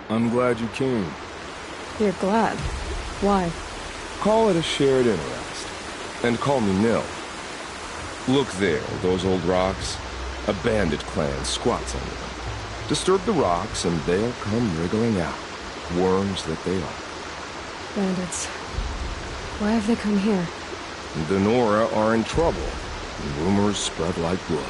I'm glad you came. You're glad. Why? Call it a shared interest. And call me Nil. Look there, those old rocks. A bandit clan squats under them. Disturb the rocks and they'll come wriggling out. Worms that they are. Bandits. Why have they come here? The Nora are in trouble. Rumors spread like blood.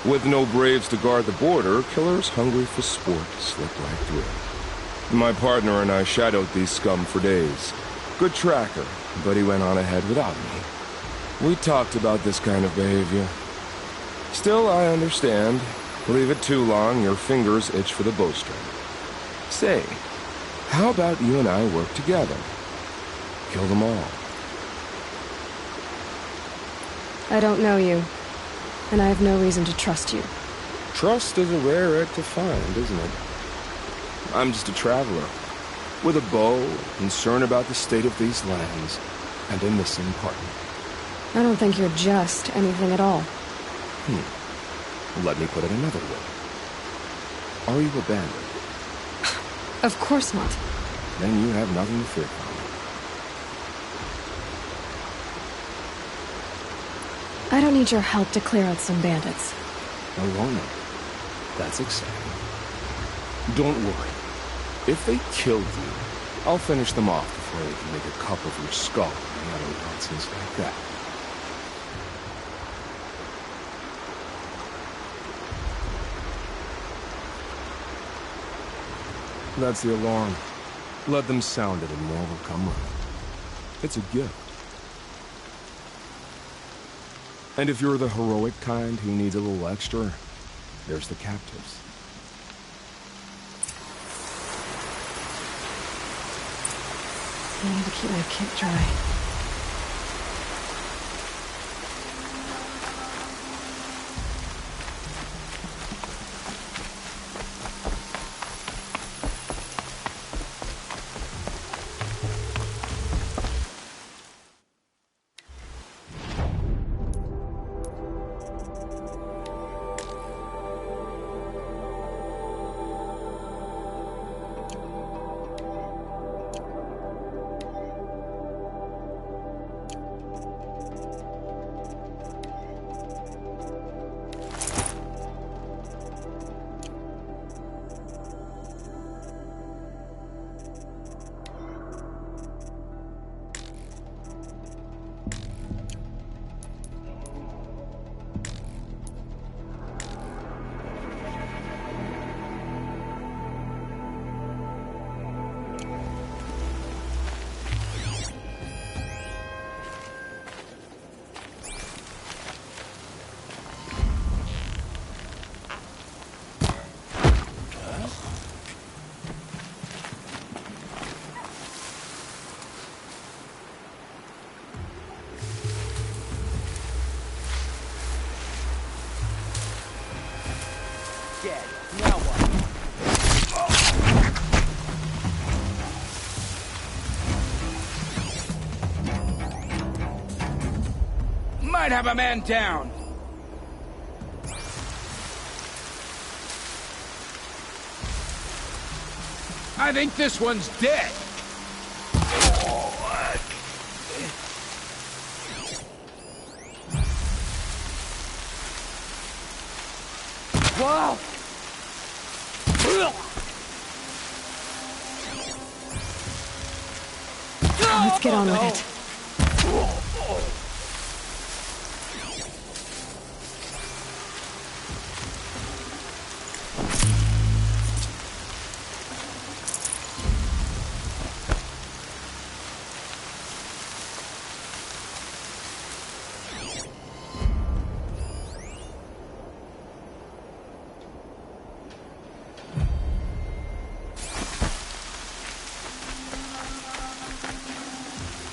With no braves to guard the border, killers hungry for sport slip right through. My partner and I shadowed these scum for days. Good tracker, but he went on ahead without me. We talked about this kind of behavior. Still, I understand. Leave it too long, your fingers itch for the bowstring. Say, how about you and I work together? Kill them all. I don't know you, and I have no reason to trust you. Trust is a rare egg to find, isn't it? I'm just a traveler, with a bow, concerned about the state of these lands, and a missing partner. I don't think you're just anything at all. Let me put it another way. Are you a bandit? Of course not. Then you have nothing to fear from I don't need your help to clear out some bandits. me. Alone. That's exciting. Don't worry. If they killed you, I'll finish them off before they can make a cup of your skull and other nonsense like that. That's the alarm. Let them sound it and more will come running. It's a gift. And if you're the heroic kind who needs a little extra, there's the captives. I need to keep my kit dry. might have a man down. I think this one's dead. Whoa! Let's get on with it.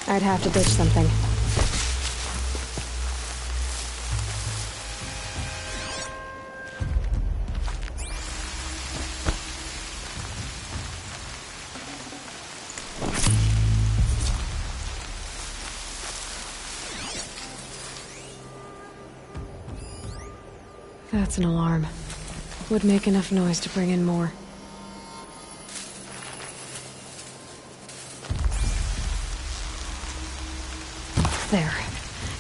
I'd have to ditch something. That's an alarm. Would make enough noise to bring in more. There.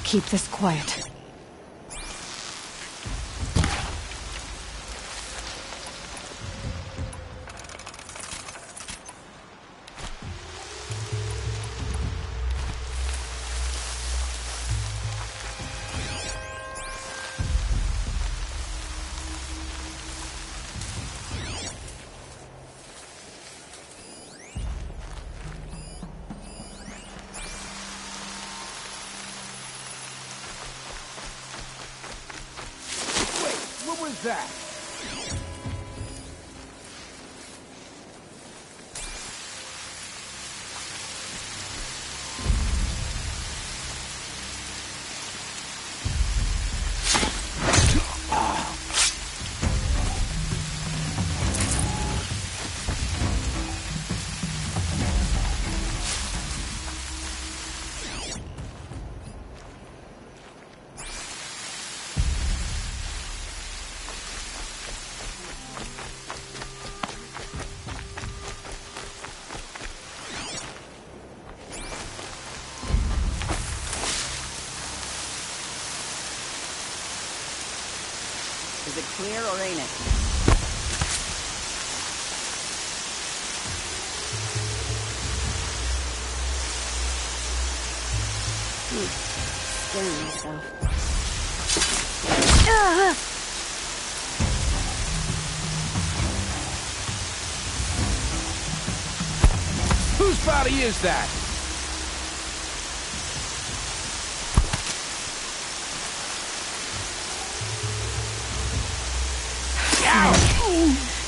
Keep this quiet. What was that? Is it clear or ain't it? Scaring myself. Whose body is that?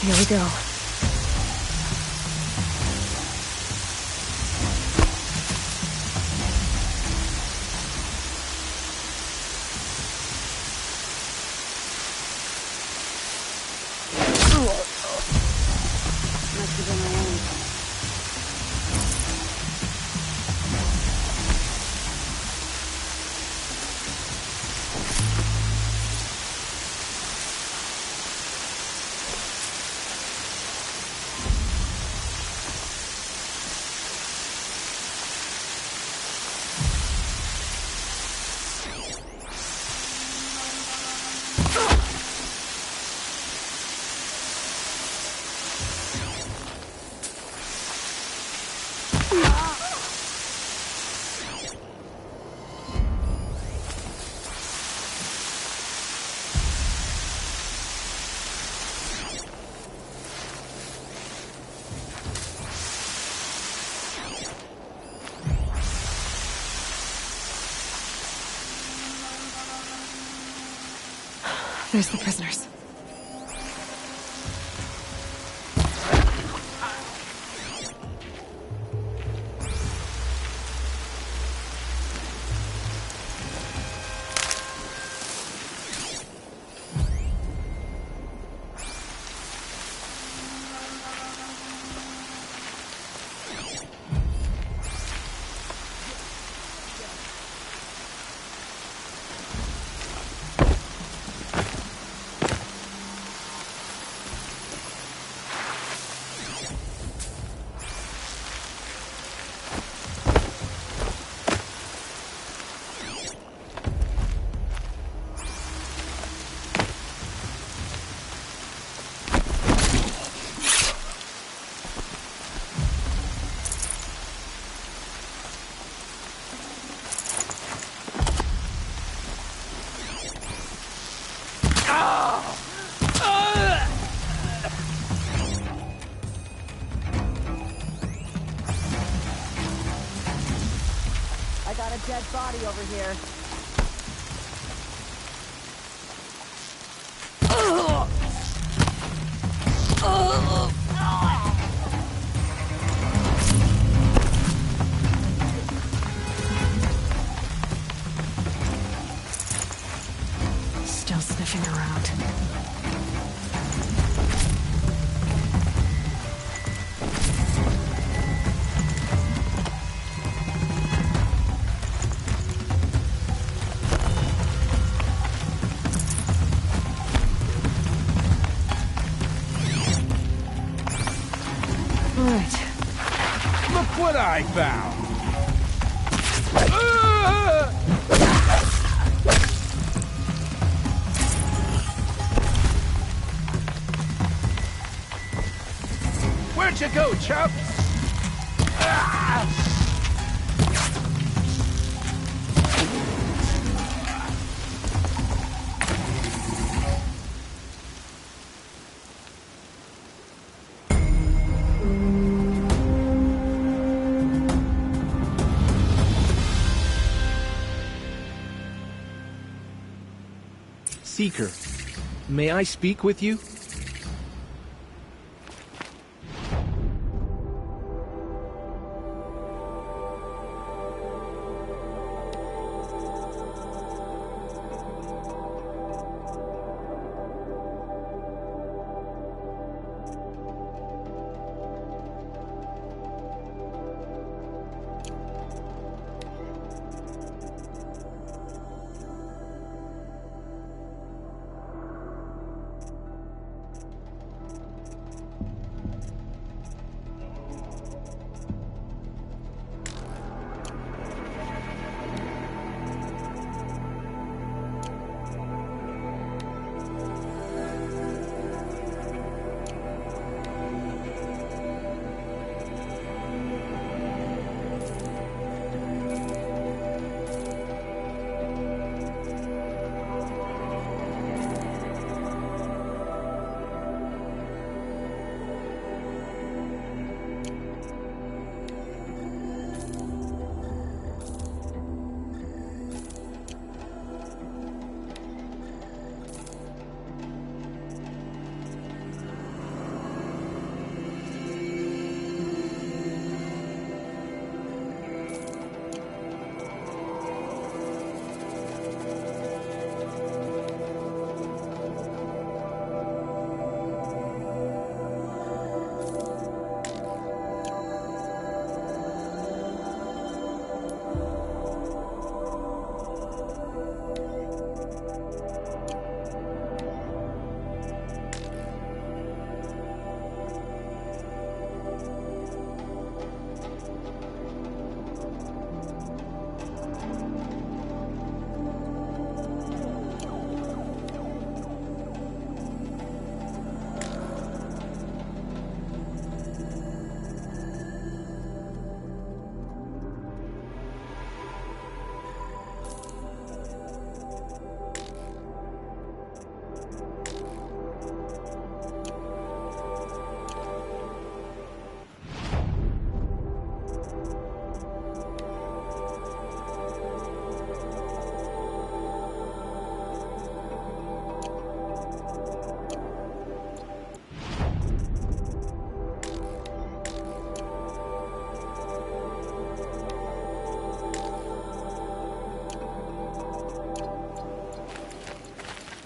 Here we go. Must have been my own. There's the prisoners. dead body over here. Still sniffing around. Look what I found! Where'd you go, Chuck? Seeker, may I speak with you?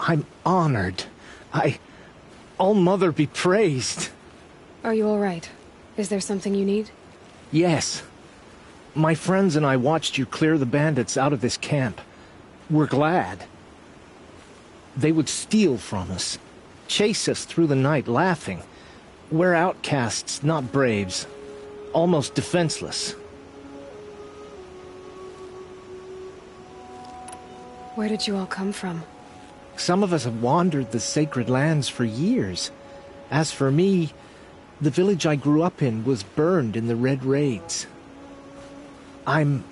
I'm honored. All-Mother be praised. Are you all right? Is there something you need? Yes. My friends and I watched you clear the bandits out of this camp. We're glad. They would steal from us, chase us through the night laughing. We're outcasts, not braves. Almost defenseless. Where did you all come from? Some of us have wandered the sacred lands for years. As for me, the village I grew up in was burned in the Red Raids. I'm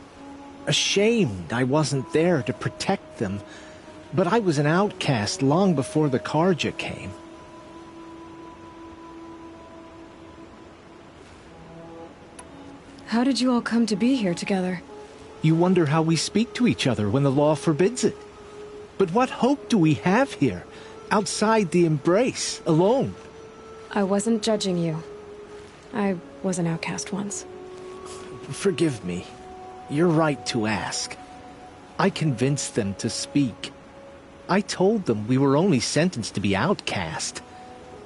ashamed I wasn't there to protect them, but I was an outcast long before the Karja came. How did you all come to be here together? You wonder how we speak to each other when the law forbids it. But what hope do we have here, outside the embrace, alone? I wasn't judging you. I was an outcast once. Forgive me. You're right to ask. I convinced them to speak. I told them we were only sentenced to be outcast,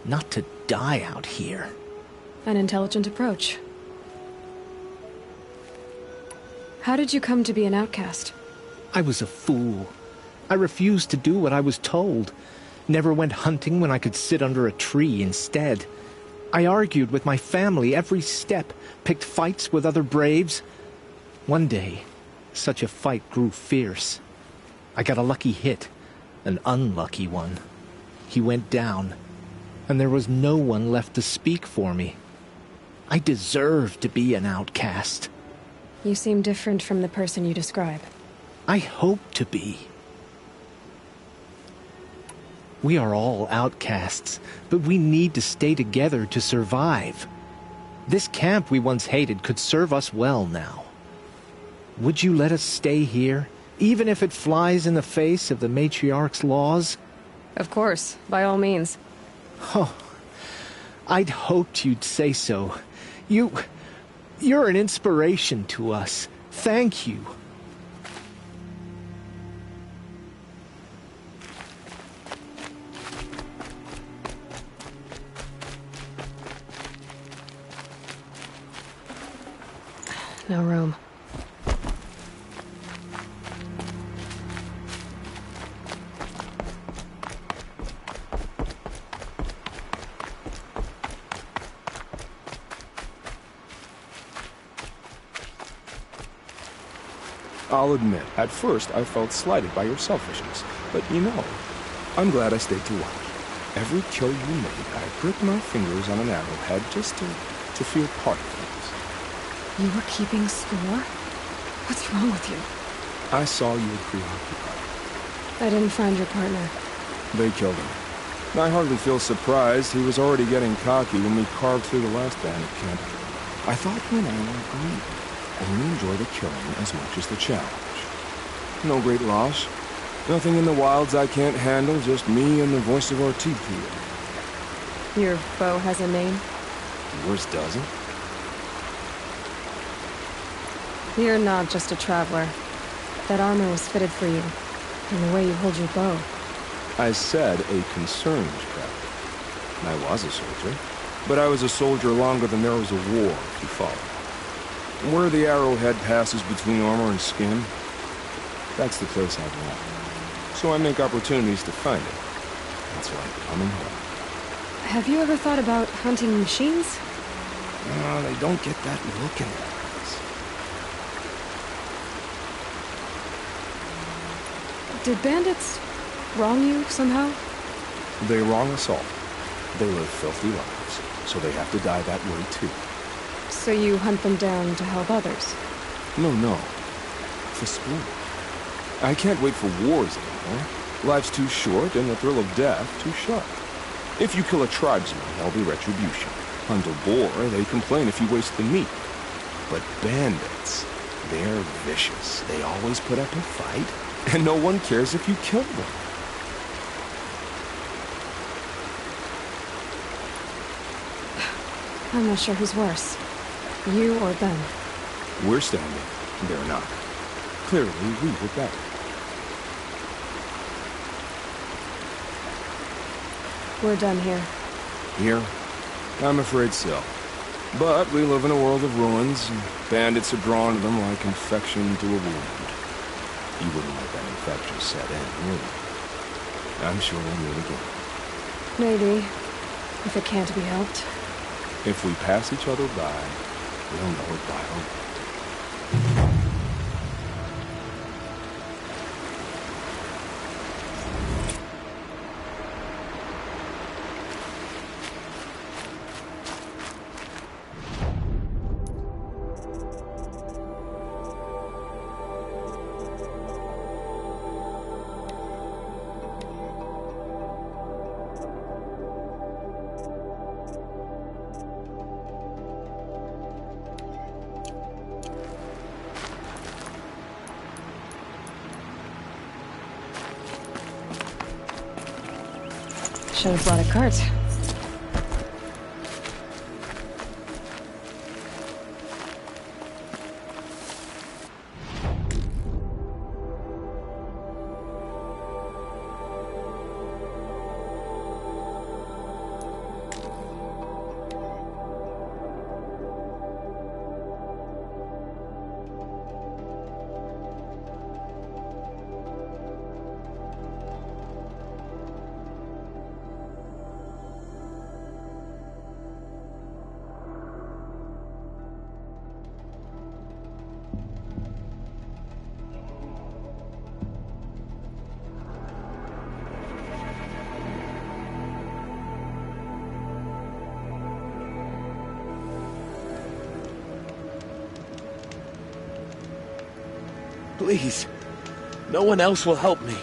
not to die out here. An intelligent approach. How did you come to be an outcast? I was a fool. I refused to do what I was told. Never went hunting when I could sit under a tree instead. I argued with my family every step, picked fights with other braves. One day, such a fight grew fierce. I got a lucky hit, an unlucky one. He went down, and there was no one left to speak for me. I deserved to be an outcast. You seem different from the person you describe. I hope to be. We are all outcasts, but we need to stay together to survive. This camp we once hated could serve us well now. Would you let us stay here, even if it flies in the face of the matriarch's laws? Of course, by all means. Oh, I'd hoped you'd say so. You're an inspiration to us. Thank you. No room. I'll admit, at first I felt slighted by your selfishness. But you know, I'm glad I stayed to watch. Every kill you made, I pricked my fingers on an arrowhead just to feel part of things. You were keeping score? What's wrong with you? I saw you were preoccupied. I didn't find your partner. They killed him. I hardly feel surprised. He was already getting cocky when we carved through the last bandit camp. I thought when I were greedy, only enjoy the killing as much as the challenge. No great loss. Nothing in the wilds I can't handle, just me and the voice of our teeth here. Your bow has a name? Yours doesn't? You're not just a traveler. That armor was fitted for you, and the way you hold your bow. I said a concerned traveler. I was a soldier, but I was a soldier longer than there was a war, if you follow. Where the arrowhead passes between armor and skin, that's the place I belong. So I make opportunities to find it. That's like coming home. Have you ever thought about hunting machines? No, they don't get that look in their eyes. Did bandits wrong you somehow? They wrong us all. They live filthy lives, so they have to die that way too. So you hunt them down to help others? No. For sport. I can't wait for wars anymore. Life's too short and the thrill of death too sharp. If you kill a tribesman, there'll be retribution. Hunt a boar, they complain if you waste the meat. But bandits, they're vicious. They always put up a fight, and no one cares if you kill them. I'm not sure who's worse. You or them. We're standing. They're not. Clearly, we were better. We're done here. Here? I'm afraid so. But we live in a world of ruins, and bandits are drawn to them like infection to a wound. You wouldn't let that infection set in, would you? I'm sure we'll meet again. Maybe. If it can't be helped. If we pass each other by, we'll know it by our... Should have brought a cart. Please. No one else will help me.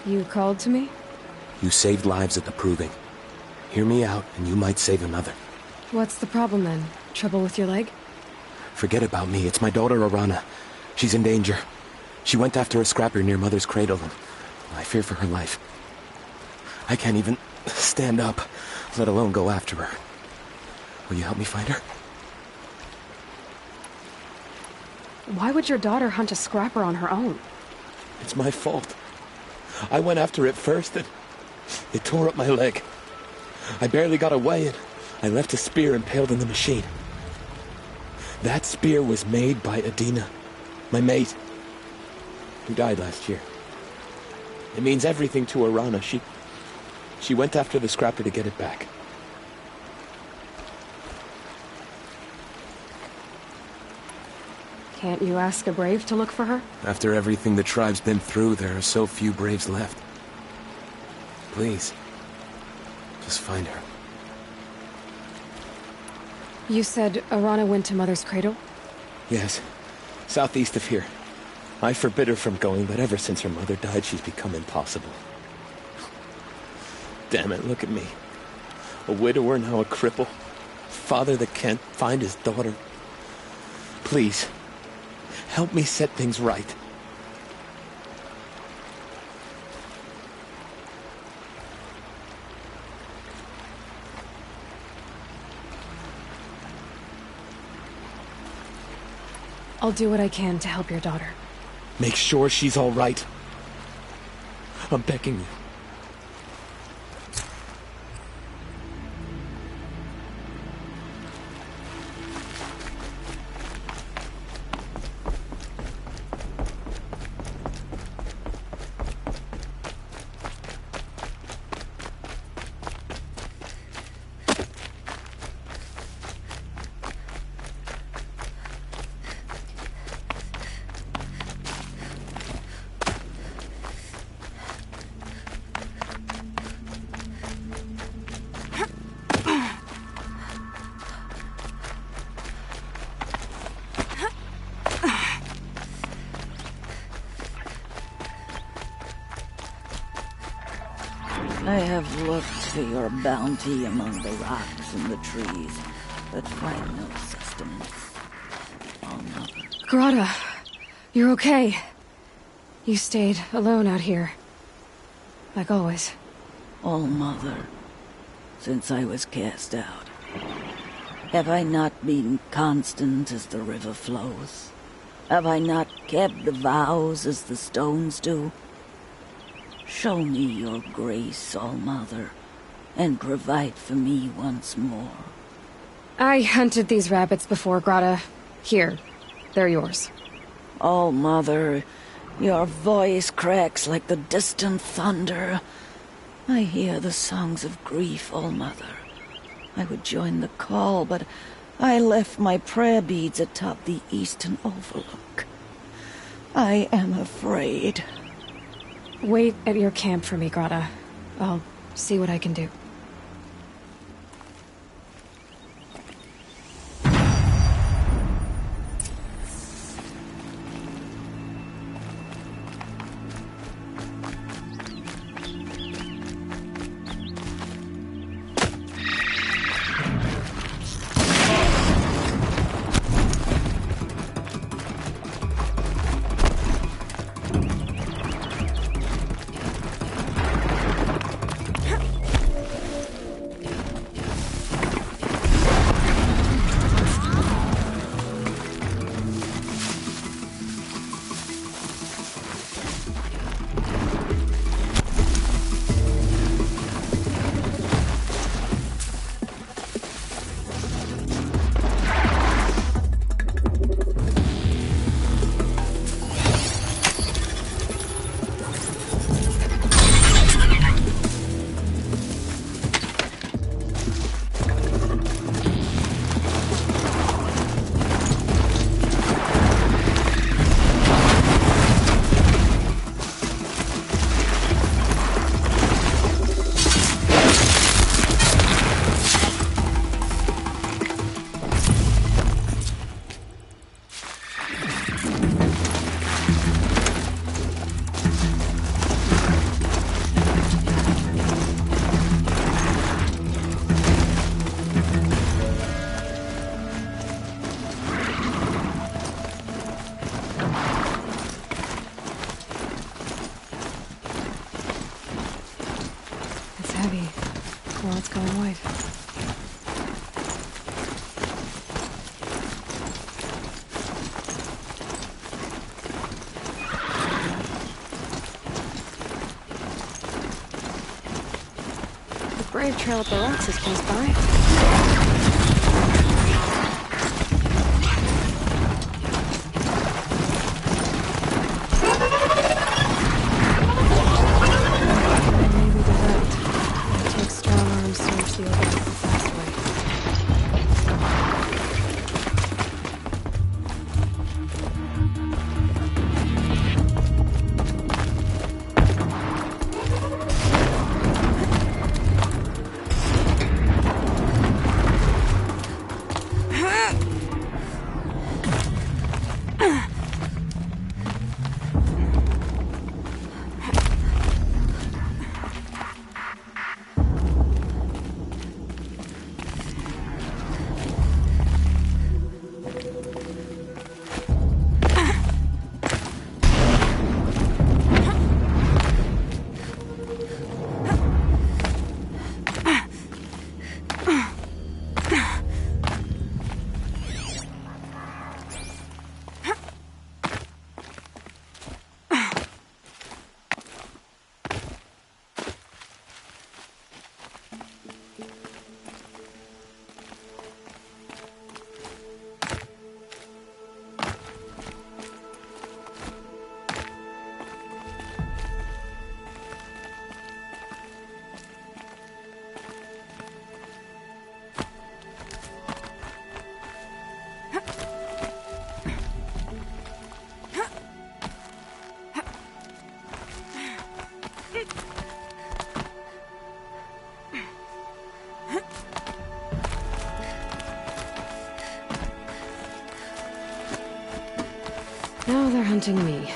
You called to me? You saved lives at the Proving. Hear me out, and you might save another. What's the problem then? Trouble with your leg? Forget about me. It's my daughter, Arana. She's in danger. She went after a scrapper near Mother's cradle, and I fear for her life. I can't even stand up, let alone go after her. Will you help me find her? Why would your daughter hunt a scrapper on her own? It's my fault. I went after it first, and it tore up my leg. I barely got away, and I left a spear impaled in the machine. That spear was made by Adina, my mate, who died last year. It means everything to Arana. She went after the scrapper to get it back. Can't you ask a brave to look for her? After everything the tribe's been through, there are so few braves left. Please, just find her. You said Arana went to Mother's cradle? Yes, southeast of here. I forbid her from going, but ever since her mother died, she's become impossible. Damn it, look at me. A widower, now a cripple. Father that can't find his daughter. Please, help me set things right. I'll do what I can to help your daughter. Make sure she's all right. I'm begging you. I have looked for your bounty among the rocks and the trees, but find no sustenance. Oh, Mother. Grata, you're okay. You stayed alone out here. Like always. Oh, Mother, since I was cast out, have I not been constant as the river flows? Have I not kept the vows as the stones do? Show me your grace, All-Mother, and provide for me once more. I hunted these rabbits before, Grata. Here, they're yours. All-Mother, your voice cracks like the distant thunder. I hear the songs of grief, All-Mother. I would join the call, but I left my prayer beads atop the eastern overlook. I am afraid. Wait at your camp for me, Grata. I'll see what I can do. heavy. Well, it's going white. The brave trail up the rocks is close by. Now they're hunting me.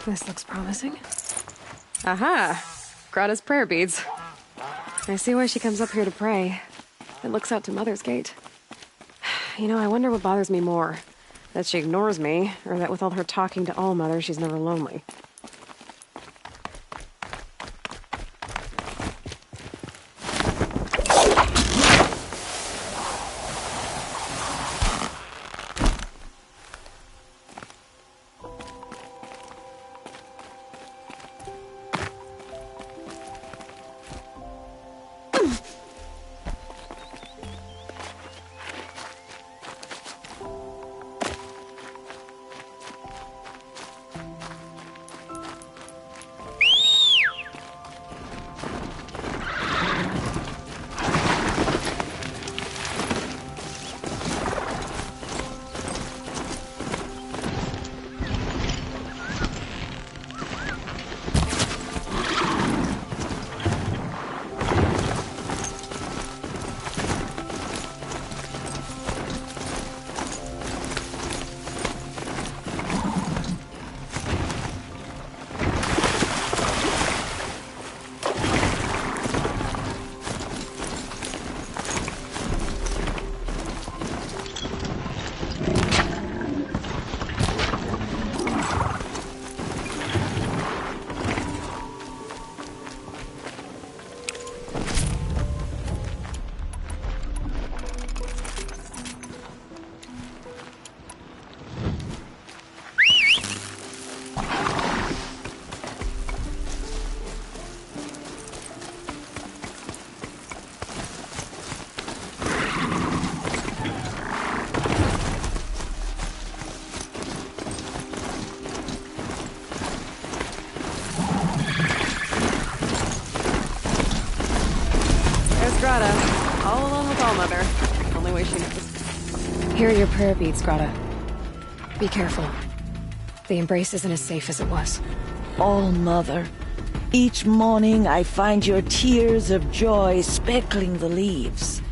This looks promising. Aha! Grata's prayer beads. I see why she comes up here to pray. It looks out to Mother's Gate. You know, I wonder what bothers me more. That she ignores me, or that with all her talking to All Mother, she's never lonely. Here are your prayer beads, Grata. Be careful. The embrace isn't as safe as it was. All-Mother, each morning I find your tears of joy speckling the leaves.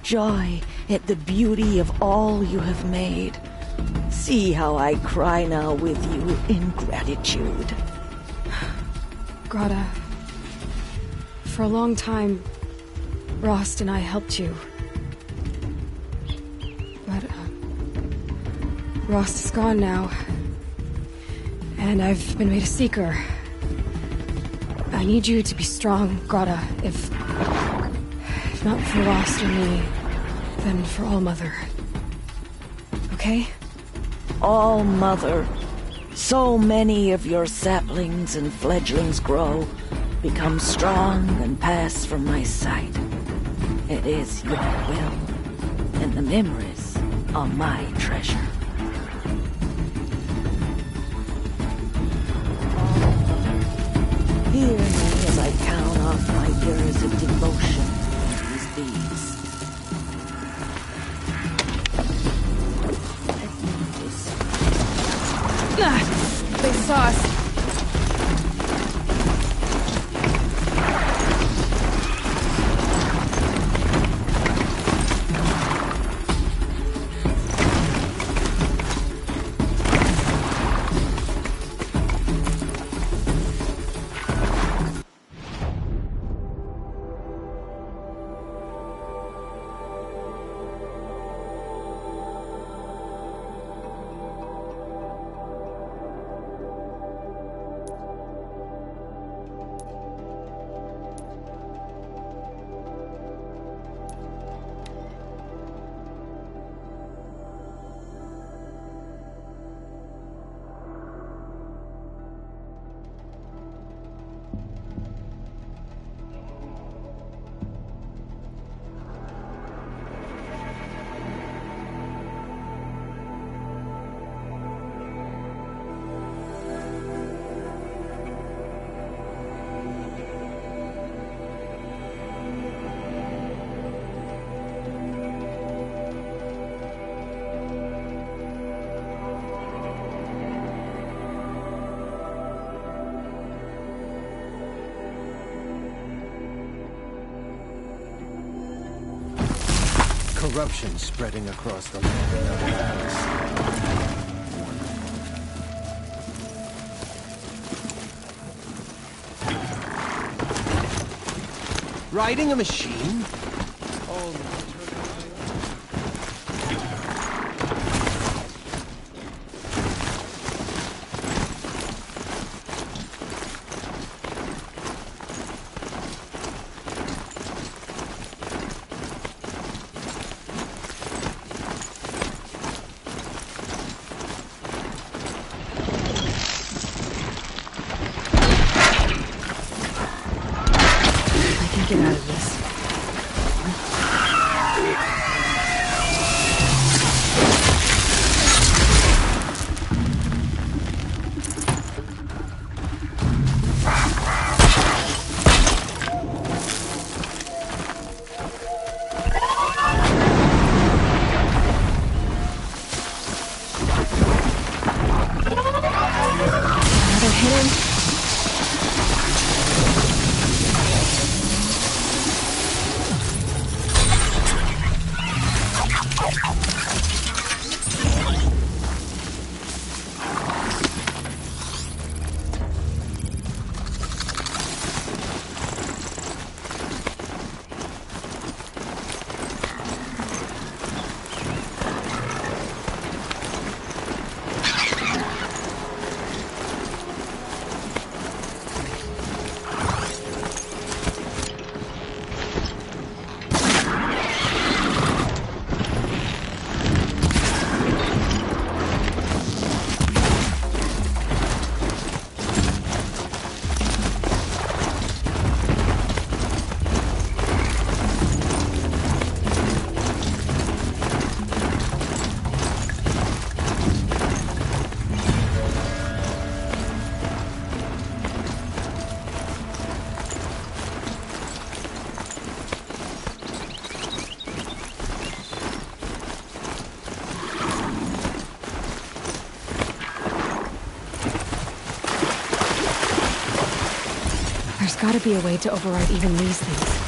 Joy at the beauty of all you have made. See how I cry now with you in gratitude. Grata, for a long time, Rost and I helped you. But, Rost is gone now. And I've been made a seeker. I need you to be strong, Grata. If not for Rost or me, then for All-Mother. Okay? All-Mother, so many of your saplings and fledglings grow, become strong and pass from my sight. It is your will, and the memories are my treasure. Hear me as I count off my years of devotion to these beads. They saw us. Corruption spreading across the land. Riding a machine? Get out of this. Another hidden. gotta be a way to override even these things.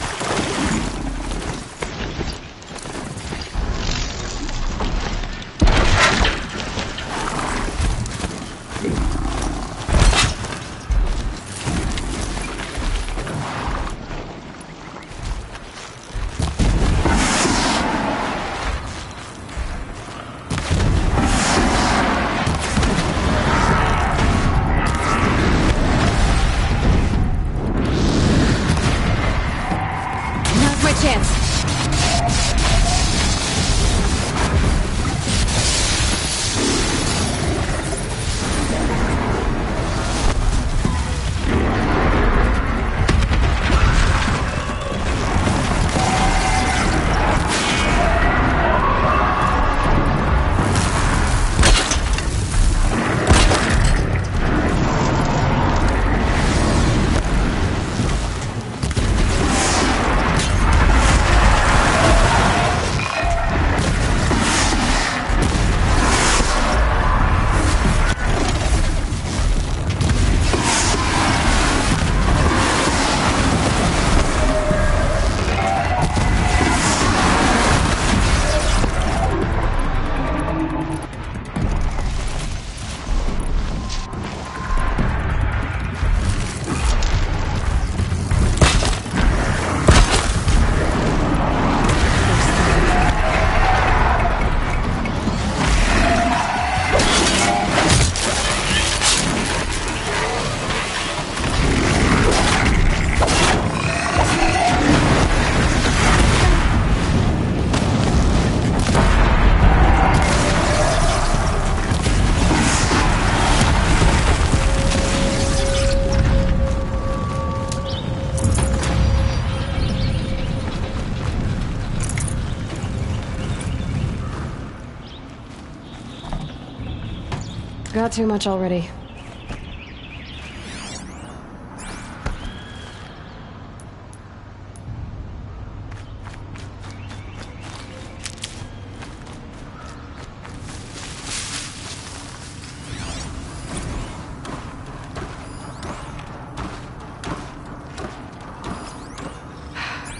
Got too much already.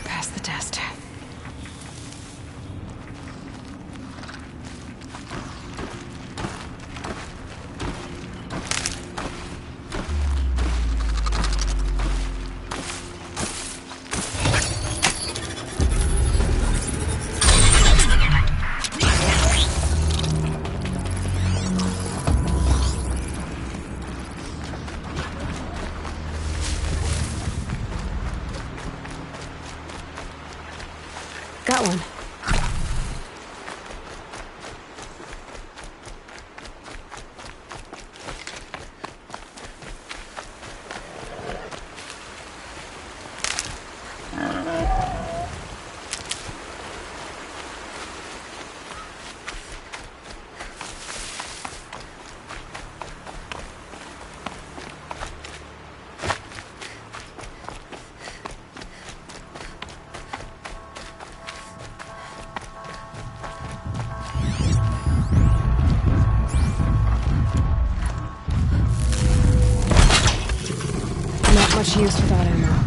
Pass the test. Got one. Not much use without ammo.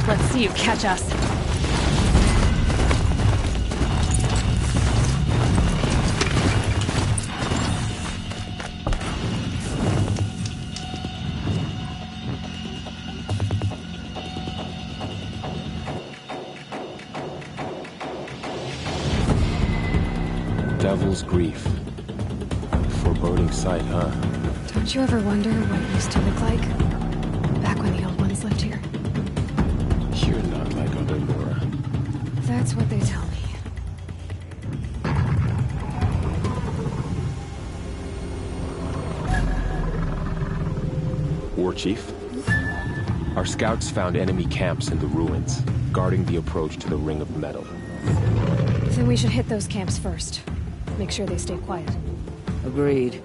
Let's see you catch us. Devil's Grief. Foreboding sight, huh? Don't you ever wonder what it used to look like? Back when the old ones lived here. You're not like other Nora. That's what they tell me. War Chief? Our scouts found enemy camps in the ruins, guarding the approach to the Ring of Metal. Then we should hit those camps first. Make sure they stay quiet. Agreed.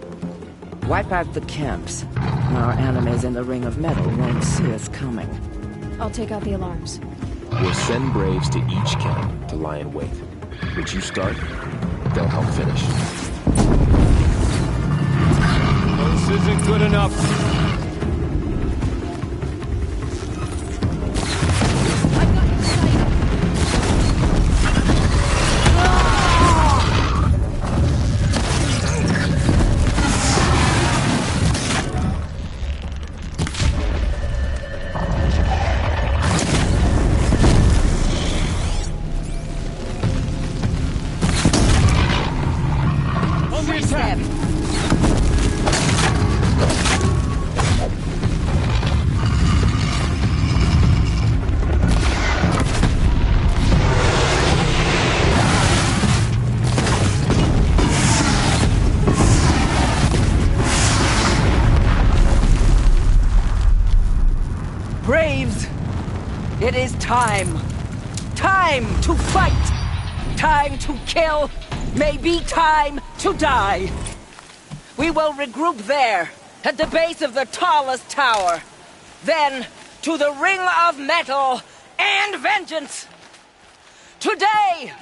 Wipe out the camps. Our enemies in the Ring of Metal won't see us coming. I'll take out the alarms. We'll send Braves to each camp to lie in wait. Once you start, they'll help finish. This isn't good enough. Braves! It is time. Time to fight! Time to kill! Maybe time to die! We will regroup there, at the base of the tallest tower. Then, to the Ring of Metal and vengeance! Today,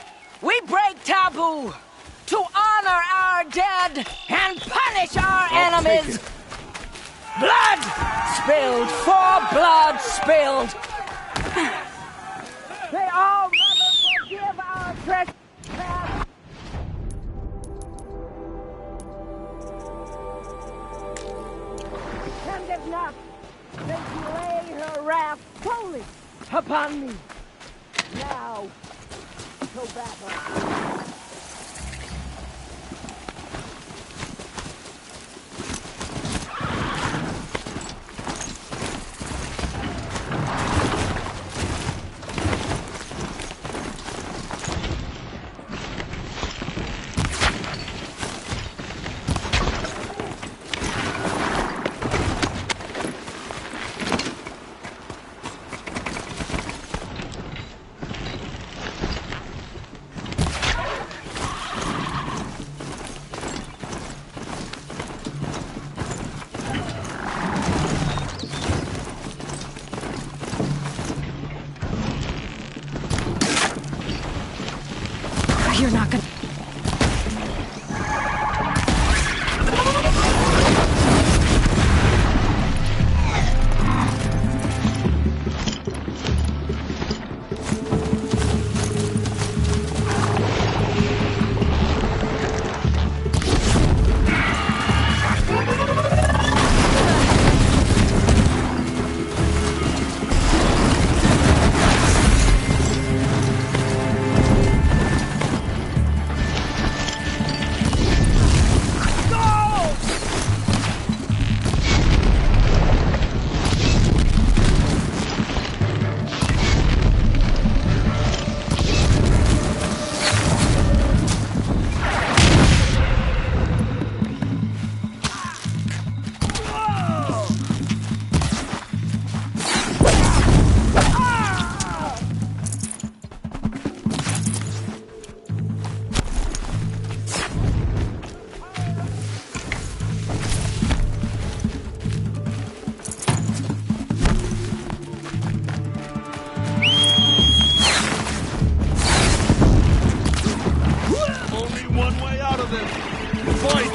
we break taboo to honor our dead and punish our enemies! Blood spilled for blood spilled! May all mothers forgive our trespass! And if not, then she lay her wrath solely upon me. Now, to battle. of them! Fight!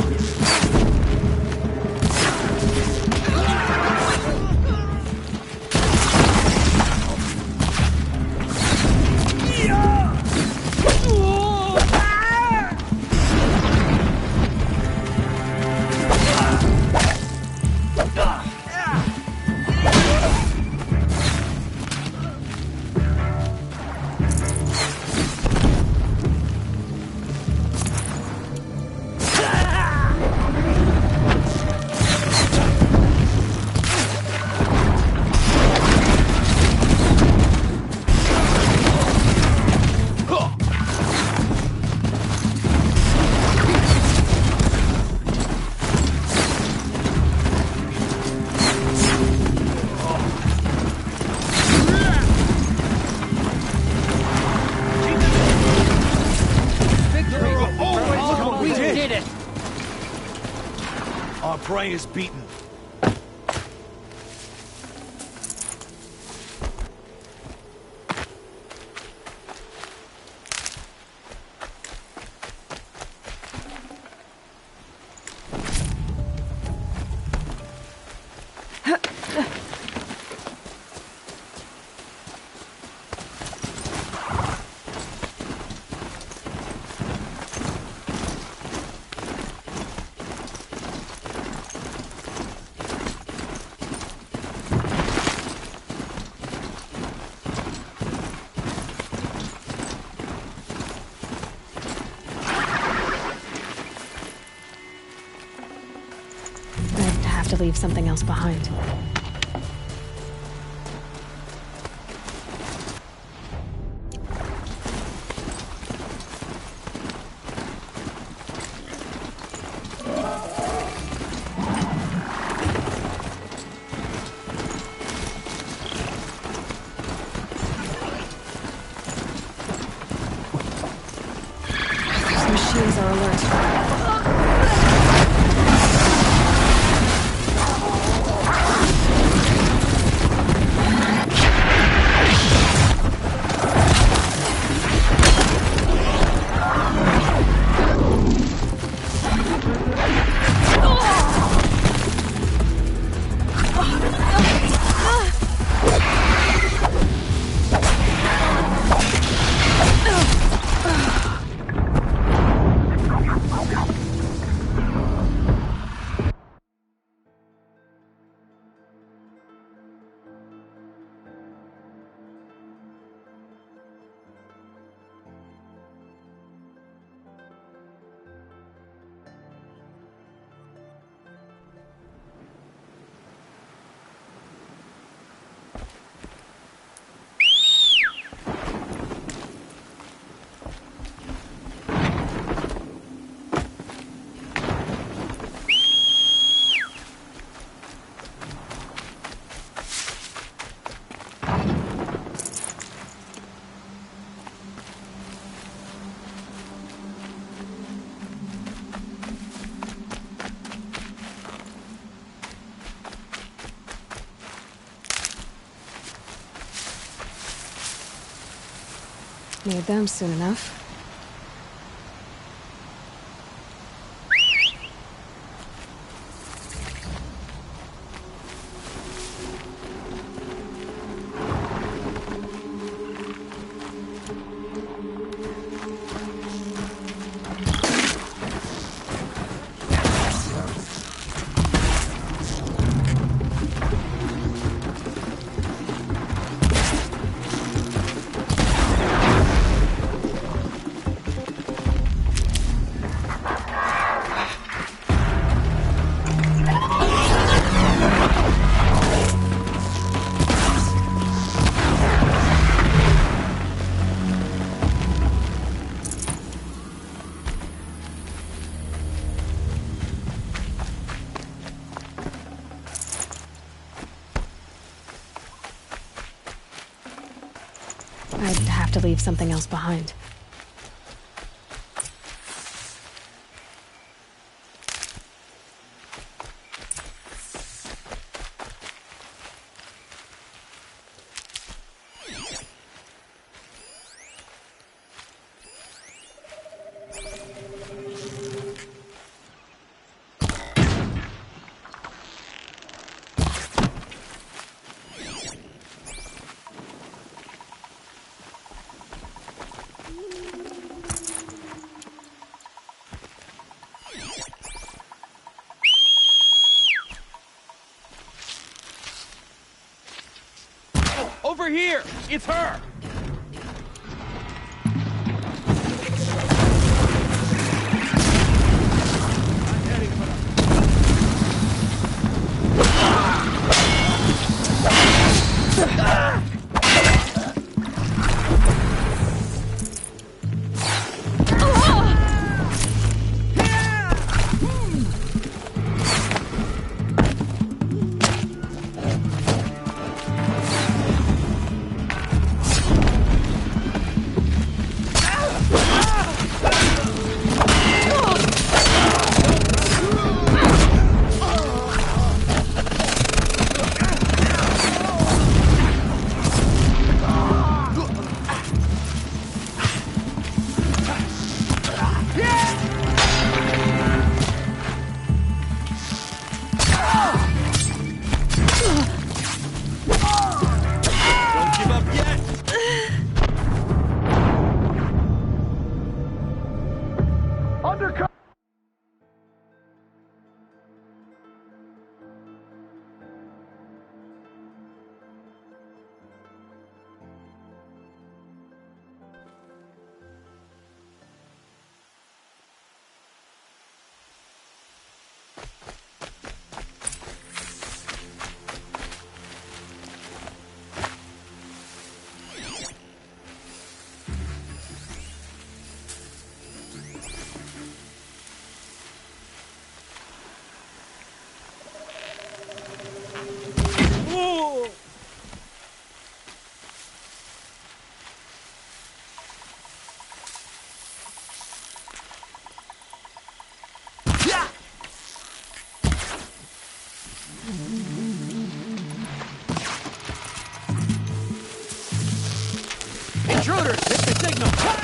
Our prey is beaten. To leave something else behind. Those machines are alert. Need them soon enough. I'd have to leave something else behind. Over here! It's her! Intruders! Hit the signal!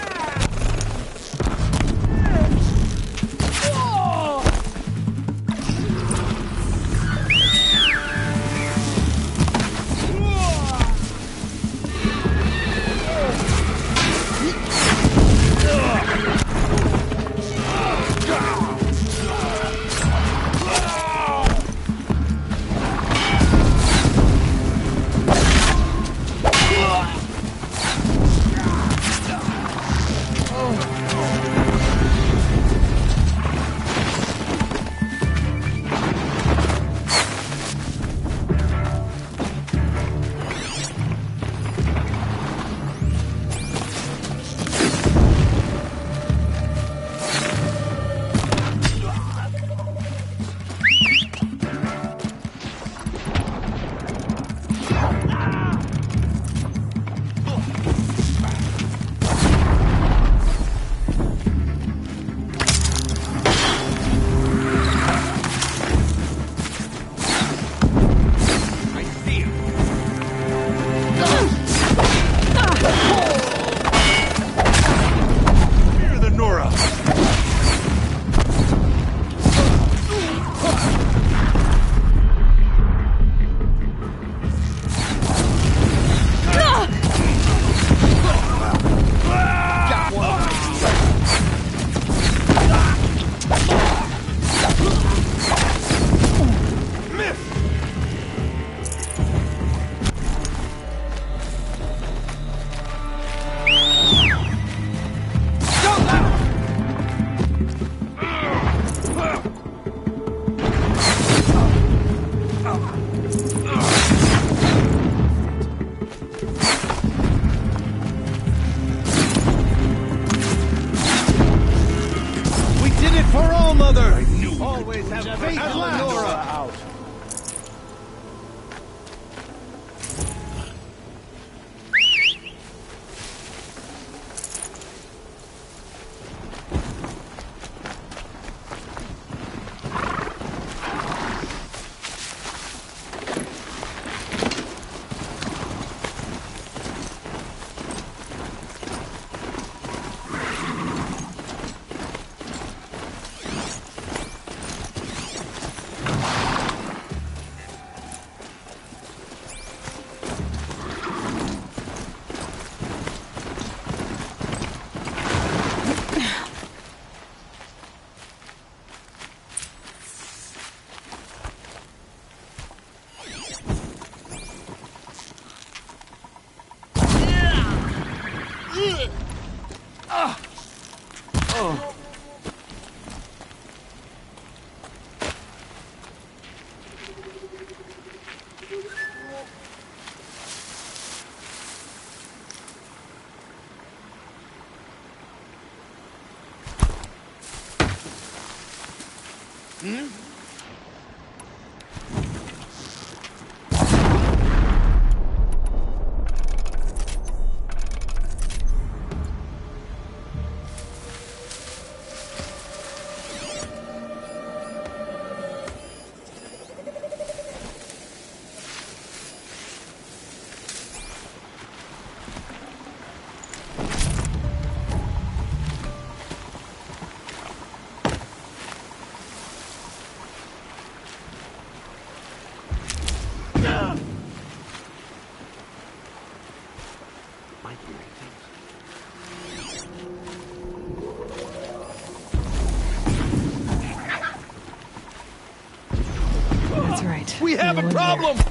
That's right. We have No a one problem! here.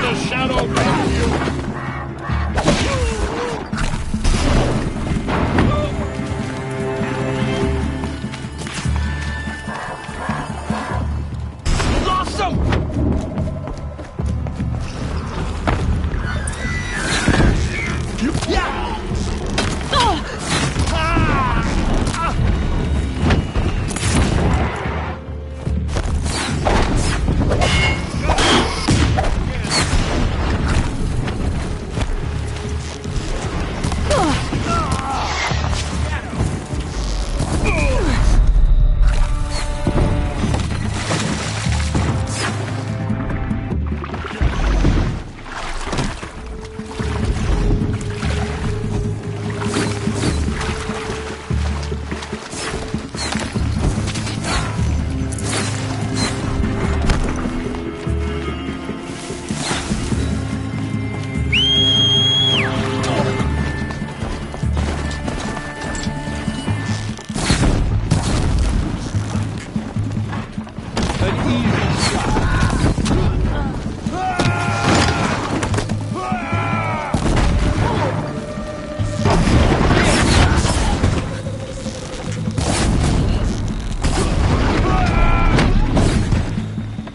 The shadow grabs you! Lost him!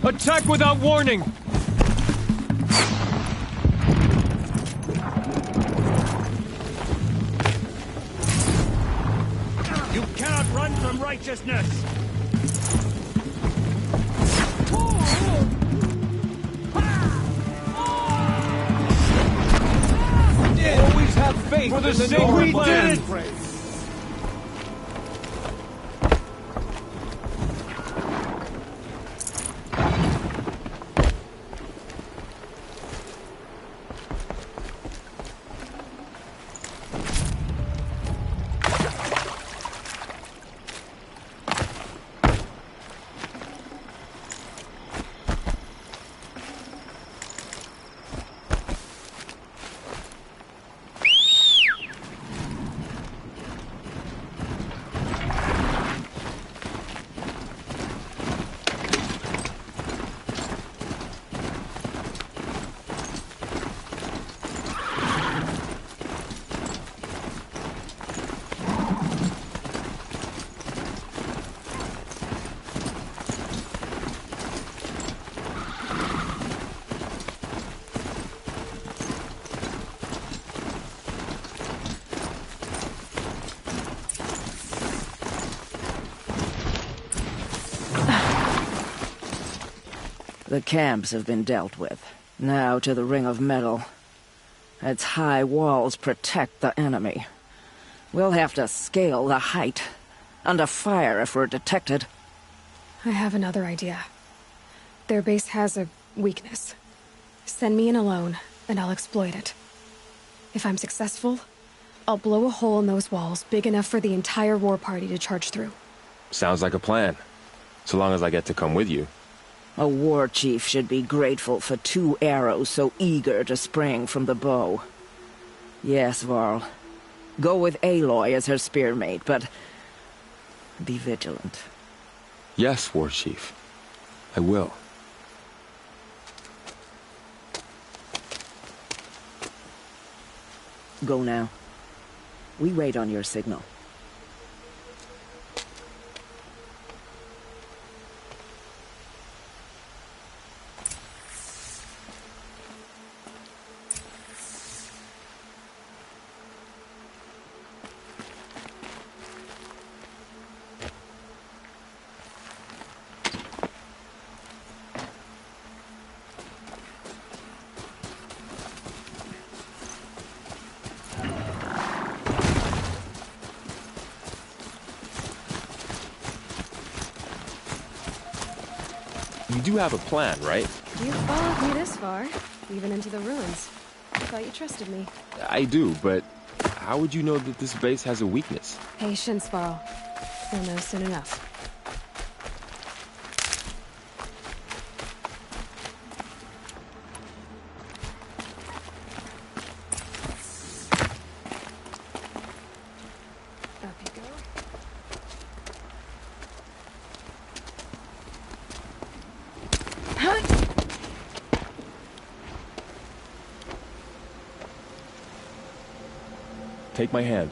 Attack without warning! You cannot run from righteousness! Always have faith for the sacred plan! The camps have been dealt with. Now to the Ring of Metal. Its high walls protect the enemy. We'll have to scale the height. Under fire if we're detected. I have another idea. Their base has a weakness. Send me in alone, and I'll exploit it. If I'm successful, I'll blow a hole in those walls big enough for the entire war party to charge through. Sounds like a plan. So long as I get to come with you. A war chief should be grateful for 2 arrows so eager to spring from the bow. Yes, Varl. Go with Aloy as her spearmate, but be vigilant. Yes, War Chief. I will. Go now. We wait on your signal. You do have a plan, right? You followed me this far, even into the ruins. I thought you trusted me. I do, but how would you know that this base has a weakness? Patience, Varl. You'll know soon enough. Up you go. Take my hand.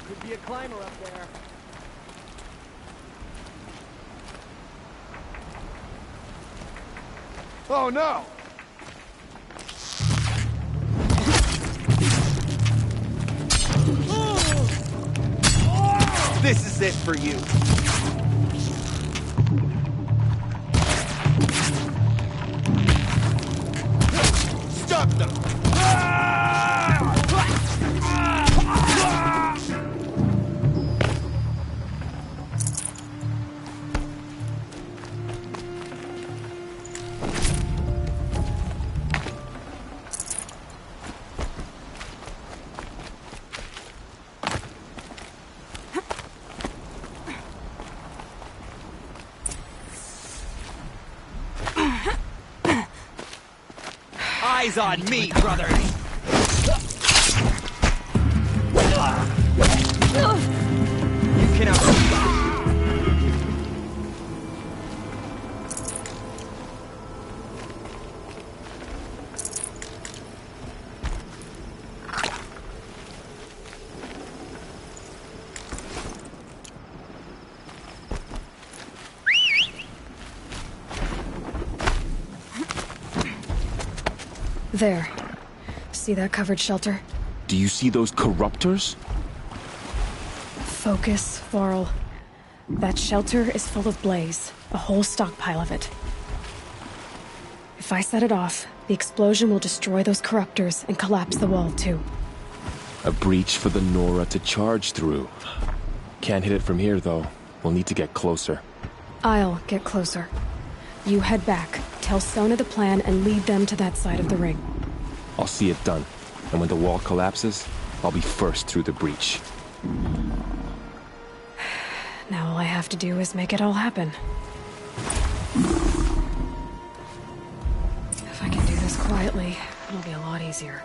Could be a climber up there. Oh no! This is it for you. Stop them! Eyes on me, brother! You cannot... There. See that covered shelter? Do you see those corruptors? Focus, Varl. That shelter is full of blaze. A whole stockpile of it. If I set it off, the explosion will destroy those corruptors and collapse the wall, too. A breach for the Nora to charge through. Can't hit it from here, though. We'll need to get closer. I'll get closer. You head back, tell Sona the plan, and lead them to that side of the ring. I'll see it done. And when the wall collapses, I'll be first through the breach. Now all I have to do is make it all happen. If I can do this quietly, it'll be a lot easier.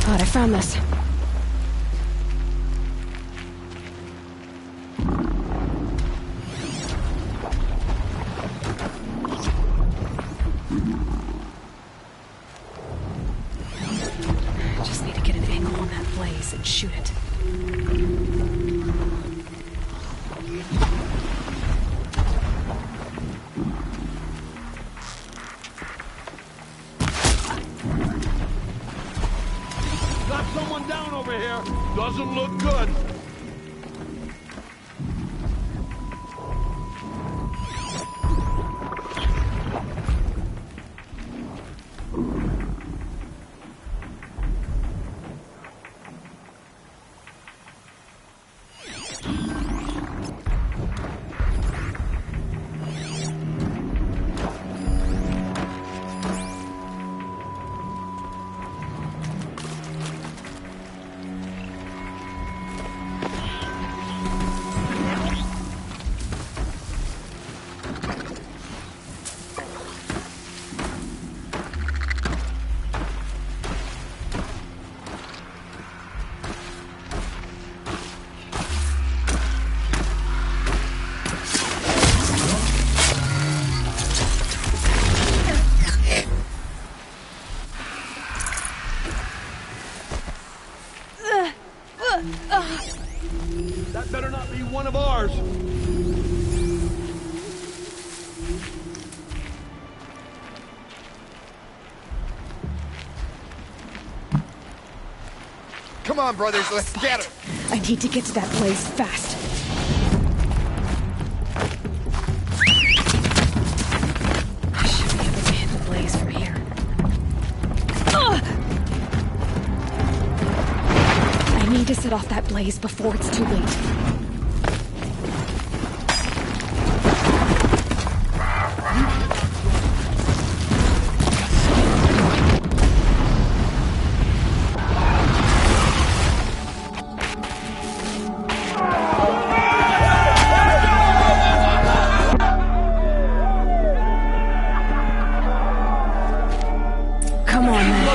God, I found this. I just need to get an angle on that blaze and shoot it. Doesn't look good. That better not be one of ours. Come on, brothers, let's get her. I need to get to that blaze fast. I should be able to hit the blaze from here. I need to set off that blaze before it's too late. Come on, man.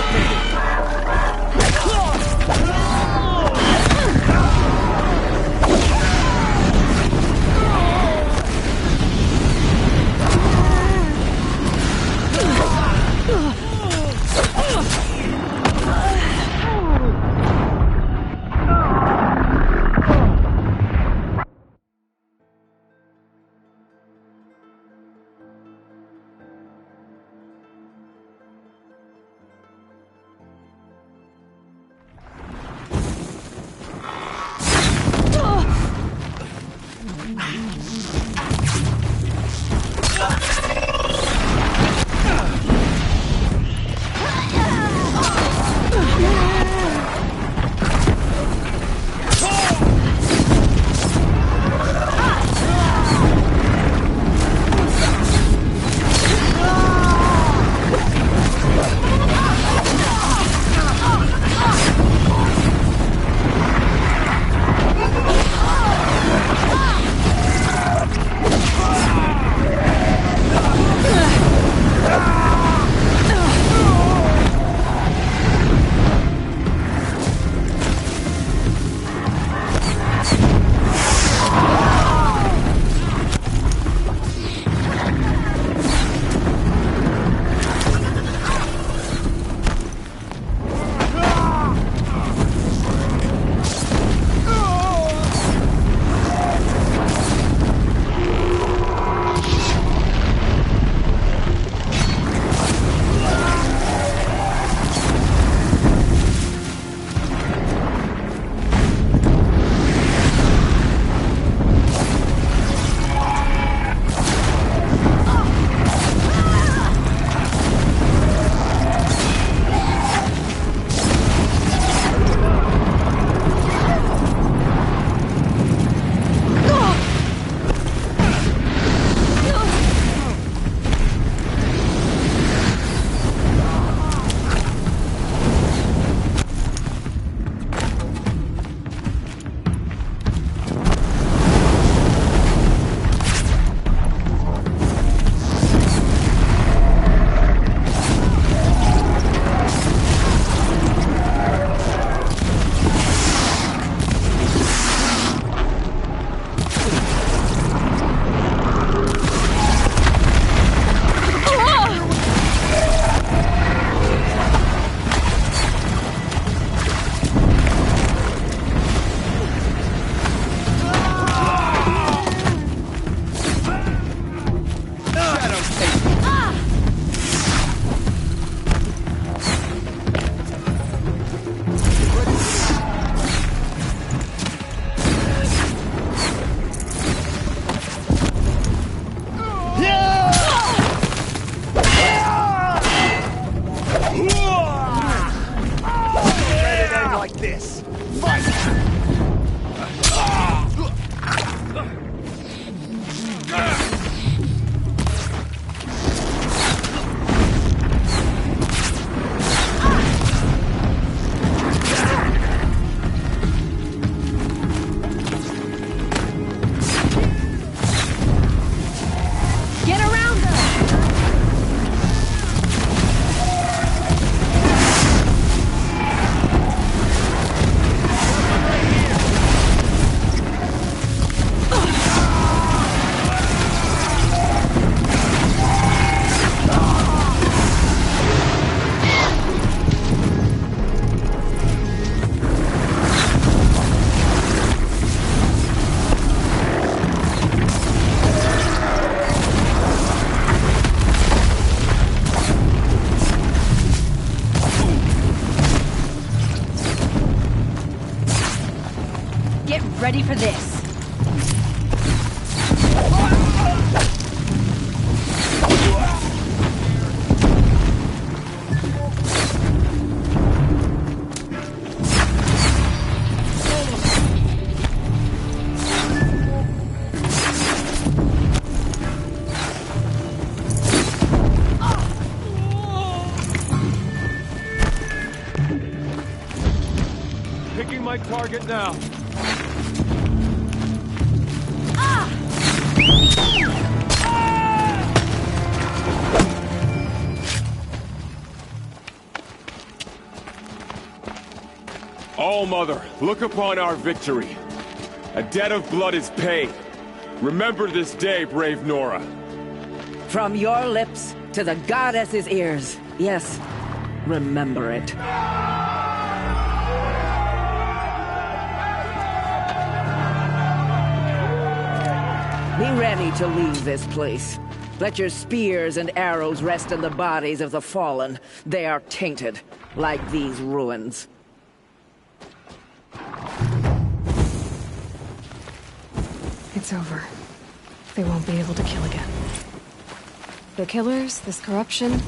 ready for this. Picking my target now. All-Mother, look upon our victory. A debt of blood is paid. Remember this day, brave Nora. From your lips to the goddess's ears. Yes, remember it. Be ready to leave this place. Let your spears and arrows rest in the bodies of the fallen. They are tainted, like these ruins. It's over. They won't be able to kill again. The killers, this corruption,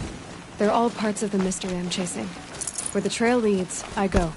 they're all parts of the mystery I'm chasing. Where the trail leads, I go.